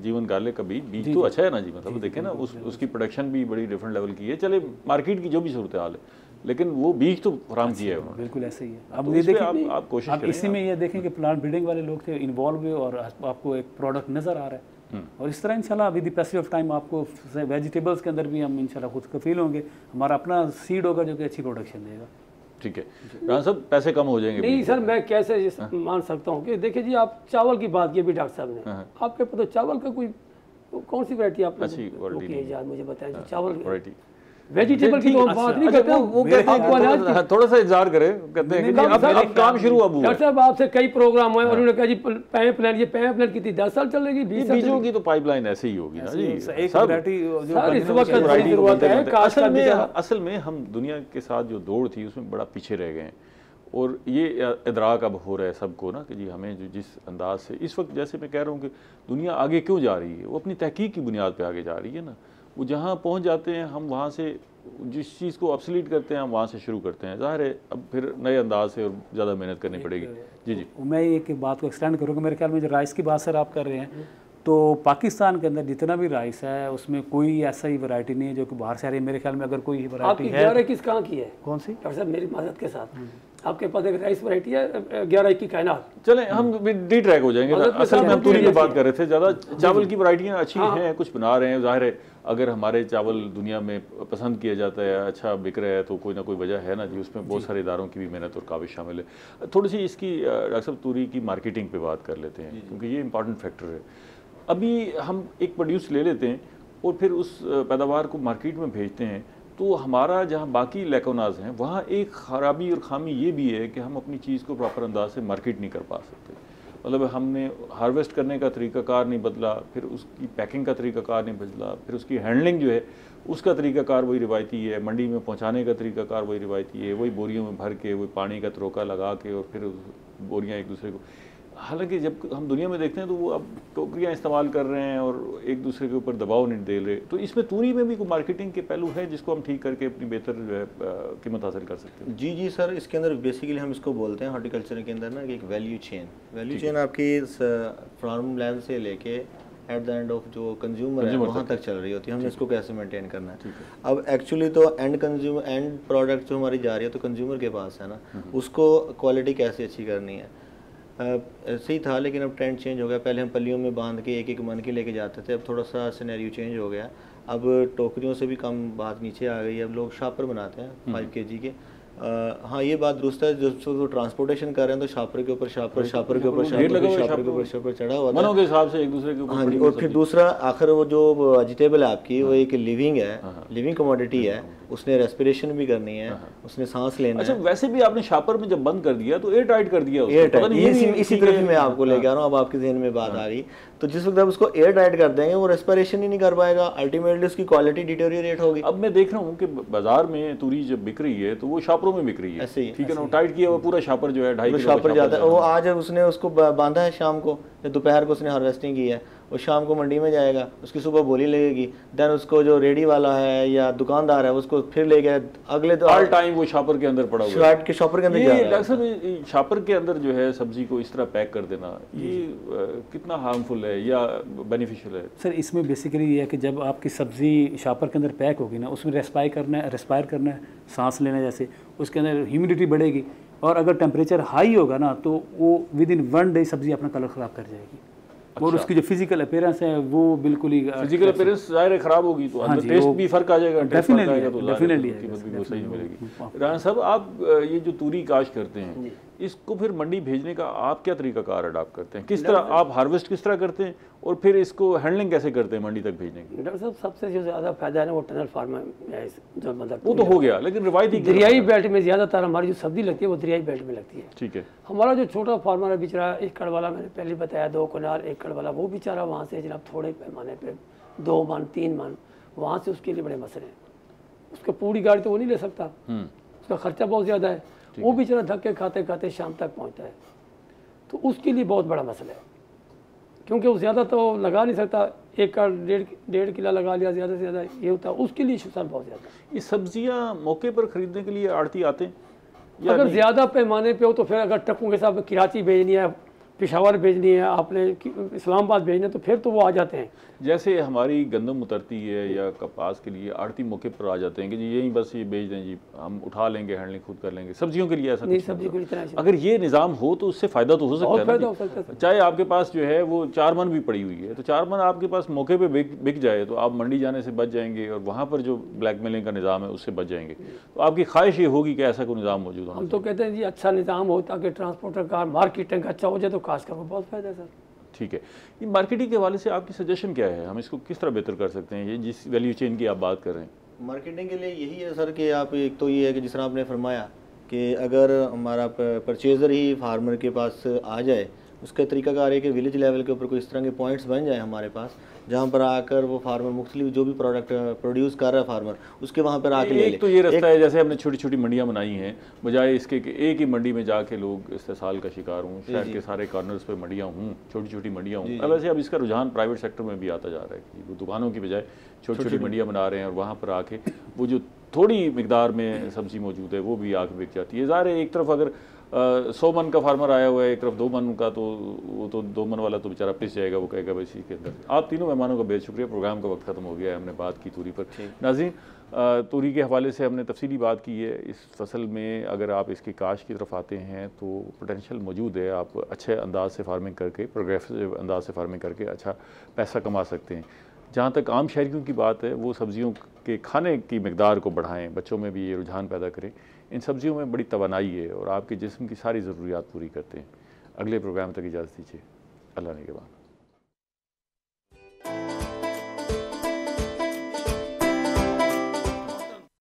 जीवन गाले का बीज तो अच्छा है ना जी, मतलब देखें ना उसकी प्रोडक्शन भी बड़ी डिफरेंट लेवल की है। चले मार्केट की जो भी सूरत हाल है, लेकिन वो बीज तो फराम किया है उन्होंने। बिल्कुल ऐसे ही है। अब ये देखिए आप कोशिश करें, इसी में ये देखें कि प्लांट ब्रीडिंग वाले लोग थे इन्वॉल्व हुए और आपको एक प्रोडक्ट नज़र आ रहा है। और इस तरह इंशाल्लाह with the passage of time आपको वेजिटेबल्स के अंदर भी हम इंशाल्लाह खुद कफील होंगे, हमारा अपना सीड होगा जो कि अच्छी प्रोडक्शन देगा। ठीक है राना साहब, पैसे कम हो जाएंगे? नहीं सर, मैं कैसे मान सकता हूँ कि देखिए जी, आप चावल की बात की अभी डॉक्टर साहब ने, आपके पता चावल का कोई कौन सी वैरायटी आपने यार मुझे बताएं? चावल वैरायटी वेजिटेबल की तो बात नहीं करते, वो कहते हैं थोड़ा सा इंतजार करें, कहते हैं कि अब काम शुरू अब हुआ। डॉक्टर साहब आपसे कई प्रोग्राम हुए और उन्होंने कहा जी पाइपलाइन, ये पाइपलाइन कितनी 10 साल चलेगी, 20 साल बीजों की तो पाइपलाइन ऐसे ही होगी ना जी। असल में हम दुनिया के साथ जो दौड़ थी उसमें बड़ा पीछे रह गए हैं और ये इदराक अब हो रहा है सबको ना कि जी हमें जो जिस अंदाज से इस वक्त, जैसे मैं कह रहा हूँ कि दुनिया आगे क्यों जा रही है, वो अपनी तहकीक की बुनियाद पे आगे जा रही है ना। वो जहाँ पहुँच जाते हैं हम वहाँ से जिस चीज़ को ऑब्सोलीट करते हैं हम वहाँ से शुरू करते हैं। ज़ाहिर है अब फिर नए अंदाज से और ज़्यादा मेहनत करनी पड़ेगी। जी जी, मैं एक बात को एक्सटेंड करूँगा। मेरे ख्याल में जो राइस की बात सर आप कर रहे हैं, तो पाकिस्तान के अंदर जितना भी राइस है उसमें कोई ऐसा ही वैरायटी नहीं है जो कि बाहर से आ रही है। मेरे ख्याल में अगर कोई वैरायटी है। 11 किस कहाँ की है? कौन सी? डॉक्टर साहब मेरी मदद के साथ आपके पास एक राइस वैरायटी है 11 की कायनात। चलें हम डी ट्रैक हो जाएंगे। असल में हम तूरी की बात कर रहे थे, ज़्यादा चावल की वैरायटियाँ अच्छी हैं, कुछ बना रहे हैं। ज़ाहिर है अगर हमारे चावल दुनिया में पसंद किया जाता है, अच्छा बिक रहा है, तो कोई ना कोई वजह है ना जी। उसमें बहुत सारे इदारों की भी मेहनत और काबिश शामिल है। थोड़ी सी इसकी डॉक्टर साहब तूरी की मार्केटिंग पे बात कर लेते हैं क्योंकि ये इंपॉर्टेंट फैक्टर है। अभी हम एक प्रोड्यूस ले लेते हैं और फिर उस पैदावार को मार्केट में भेजते हैं, तो हमारा जहाँ बाकी लेकोनाज हैं वहाँ एक ख़राबी और ख़ामी ये भी है कि हम अपनी चीज़ को प्रॉपर अंदाज से मार्केट नहीं कर पा सकते। मतलब हमने हार्वेस्ट करने का तरीक़ाकार नहीं बदला, फिर उसकी पैकिंग का तरीक़ाकार नहीं बदला, फिर उसकी हैंडलिंग जो है उसका तरीक़ाकार वही रिवायती है, मंडी में पहुंचाने का तरीक़ाकार वही रिवायती है, वही बोरियों में भर के वही पानी का तरोका लगा के और फिर बोरियां एक दूसरे को। हालांकि जब हम दुनिया में देखते हैं तो वो अब टोकरियाँ इस्तेमाल कर रहे हैं और एक दूसरे के ऊपर दबाव नहीं दे रहे। तो इसमें तूरी में भी कोई मार्केटिंग के पहलू है जिसको हम ठीक करके अपनी बेहतर जो है कीमत हासिल कर सकते हैं? जी सर, इसके अंदर बेसिकली हम इसको बोलते हैं हॉर्टिकल्चर के अंदर ना कि एक वैल्यू चेन आपकी फार्म लैंड से लेके एट द एंड ऑफ जो कंज्यूमर है वहाँ तक चल रही होती है, हमने इसको कैसे मेंटेन करना है। अब एक्चुअली तो एंड प्रोडक्ट जो हमारी जा रही है तो कंज्यूमर के पास है ना, उसको क्वालिटी कैसे अच्छी करनी है। सही था, लेकिन अब ट्रेंड चेंज हो गया। पहले हम पल्लियों में बांध के एक एक मन के लेके जाते थे, अब थोड़ा सा सिनेरियो चेंज हो गया। अब टोकरियों से भी कम बात नीचे आ गई है, अब लोग शापर बनाते हैं 5 kg के। हाँ ये बात दुरुस्त है, जो ट्रांसपोर्टेशन कर रहे हैं तो शापर के ऊपर शापर के ऊपर शापर चढ़ा हुआ मनों के हिसाब से एक दूसरे के ऊपर। हाँ जी, और फिर दूसरा आखिर वो जो वेजिटेबल है आपकी वो एक लिविंग है, लिविंग कमोडिटी है, उसने रेस्पिरेशन भी करनी है, उसने सांस लेना है। अच्छा, वैसे भी आपने शापर में जब बंद कर दिया तो एयर टाइट कर दिया उसको। एयर टाइट, इसी तरफ ही मैं आपको लेके आ रहा हूँ। अब आपके जहन में बात आ गई, तो जिस वक्त आप उसको एयर टाइट कर देंगे वो रेस्पिरेशन ही नहीं कर पाएगा, अल्टीमेटली उसकी क्वालिटी डिटेरियोरेट होगी। अब मैं देख रहा हूँ कि बाजार में तूरी जब बिक रही है तो वो शापरों में बिक रही है, ऐसे ही, ठीक है ना, टाइट किया हुआ पूरा शापर जो है 2.5 किलो शापर जाता है। वो आज उसने उसको बांधा है शाम को या दोपहर को उसने हार्वेस्टिंग की है, वो शाम को मंडी में जाएगा, उसकी सुबह बोली लगेगी, देन उसको जो रेडी वाला है या दुकानदार है उसको फिर ले गया अगले ऑल टाइम वो शापर के अंदर पड़ा हुआ है, शॉपर के अंदर जा रहा है। शापर के अंदर जो है सब्जी को इस तरह पैक कर देना, ये कितना हार्मफुल है या बेनिफिशियल है? सर इसमें बेसिकली ये है कि जब आपकी सब्जी शापर के अंदर पैक होगी ना, उसमें रेस्पायर करना है, सांस लेना, जैसे उसके अंदर ह्यूमिडिटी बढ़ेगी, और अगर टेम्परेचर हाई होगा ना तो वो विद इन 1 डे सब्जी अपना कलर ख़राब कर जाएगी। अच्छा। और उसकी जो फिजिकल अपीयरेंस है वो बिल्कुल ही फिजिकल अपीयरेंस ज़ाहिर है ख़राब होगी तो अंदर टेस्ट भी फ़र्क आ जाएगा, डेफिनेटली कीमत भी वो सही मिलेगी। राना साहब, आप ये जो तूरी काश्त करते हैं इसको फिर मंडी भेजने का आप क्या तरीकाकार अडॉप्ट करते हैं? किस तरह आप हार्वेस्ट किस तरह करते हैं और फिर इसको हैंडलिंग कैसे करते हैं मंडी तक भेजने की? डॉक्टर साहब, सबसे जो ज़्यादा फायदा है ना वो टनल फार्म है, जो मतलब वो तो हो गया, लेकिन रिवायती दरियाई बेल्ट में ज़्यादातर हमारी जो सब्जी लगती है वो दरियाई बेल्ट में लगती है। ठीक है। हमारा जो छोटा फार्मर है बेचारा, 1 एकड़ वाला, मैंने पहले बताया 2 कनाल 1 एकड़ वाला, वो बेचारा वहाँ से जनाब थोड़े पैमाने पे 2 मन 3 मन, वहाँ से उसके लिए बड़े मसले हैं। उसको पूरी गाड़ी तो वो नहीं ले सकता, उसका खर्चा बहुत ज़्यादा है, वो बेचारा धक्के खाते खाते शाम तक पहुँचता है, तो उसके लिए बहुत बड़ा मसला है, क्योंकि वो ज़्यादा तो लगा नहीं सकता, 1 किलो लगा लिया ज़्यादा से ज़्यादा, ये होता है उसके लिए सर बहुत ज़्यादा। ये सब्जियां मौके पर खरीदने के लिए आड़ती आते हैं? अगर ज़्यादा पैमाने पे हो तो फिर अगर ट्रकों के साथ कराची भेजनी है, पेशावर भेजनी है, आपने इस्लामाबाद भेजना है, तो फिर तो वो आ जाते हैं। जैसे हमारी गंदम उतरती है या कपास के लिए आड़ती मौके पर आ जाते हैं कि जी यही बस ये भेज दें जी, हम उठा लेंगे, हैंडलिंग खुद कर लेंगे। सब्जियों के लिए ऐसा नहीं, सब्जी को इतना अगर ये निज़ाम हो तो उससे फ़ायदा तो हो सकता है। चाहे आपके पास जो है वो 4 मन भी पड़ी हुई है, तो 4 मन आपके पास मौके पर बिक जाए तो आप मंडी जाने से बच जाएंगे और वहाँ पर जो ब्लैकमेलिंग का निज़ाम है उससे बच जाएंगे। तो आपकी ख्वाहिश ये होगी कि ऐसा कोई निज़ाम मौजूद हो। हम तो कहते हैं जी अच्छा निज़ाम हो ताकि ट्रांसपोर्टर का मार्केटिंग का अच्छा हो जाए तो काश्तकार को बहुत फ़ायदा है सर। ठीक है, ये मार्केटिंग के हवाले से आपकी सजेशन क्या है? हम इसको किस तरह बेहतर कर सकते हैं, ये जिस वैल्यू चेन की आप बात कर रहे हैं? मार्केटिंग के लिए यही है सर कि आप, एक तो ये है कि जिस तरह आपने फरमाया कि अगर हमारा परचेज़र ही फार्मर के पास आ जाए, उसका तरीकाकार है कि विलेज लेवल के ऊपर कोई इस तरह के पॉइंट्स बन जाए हमारे पास, जहाँ पर आकर वो फार्मर मुख्तलिफ जो भी प्रोडक्ट प्रोड्यूस कर रहा है फार्मर, उसके वहाँ पर आकर ले ले। तो ये रास्ता है, जैसे हमने छोटी छोटी मंडियाँ बनाई हैं, बजाय इसके कि एक ही मंडी में जाके लोग इस्तेसाल का शिकार हों, शहर के सारे कॉर्नर्स पे मंडियाँ हों, छोटी छोटी मंडियाँ हों। अब वैसे अब इसका रुझान प्राइवेट सेक्टर में भी आता जा रहा है कि वो दुकानों की बजाय छोटी छोटी मंडियाँ बना रहे हैं और वहाँ पर आके वो जो थोड़ी मिकदार में सब्ज़ी मौजूद है वो भी आके बिक जाती है। ज़ाहिर है एक तरफ अगर 100 मन का फार्मर आया हुआ है, एक तरफ 2 मन का, तो वो तो 2 मन वाला तो बेचारा पिस जाएगा, वो कहेगा भाई इसी के अंदर। आप तीनों मेहमानों का बेहद शुक्रिया। प्रोग्राम का वक्त ख़त्म हो गया है, हमने बात की तूरी पर। नाज़रीन, तूरी के हवाले से हमने तफसीली बात की है। इस फसल में अगर आप इसकी काश्त की तरफ आते हैं तो पोटेंशियल मौजूद है, आप अच्छे अंदाज से फार्मिंग करके, प्रोग्रेसिव अंदाज से फार्मिंग करके अच्छा पैसा कमा सकते हैं। जहाँ तक आम शहरियों की बात है, वो सब्ज़ियों के खाने की मिकदार को बढ़ाएं, बच्चों में भी ये रुझान पैदा करें। इन सब्जियों में बड़ी तवानाई है और आपके जिस्म की सारी ज़रूरियात पूरी करते हैं। अगले प्रोग्राम तक इजाज़त दीजिए। अल्लाह ने के बाद।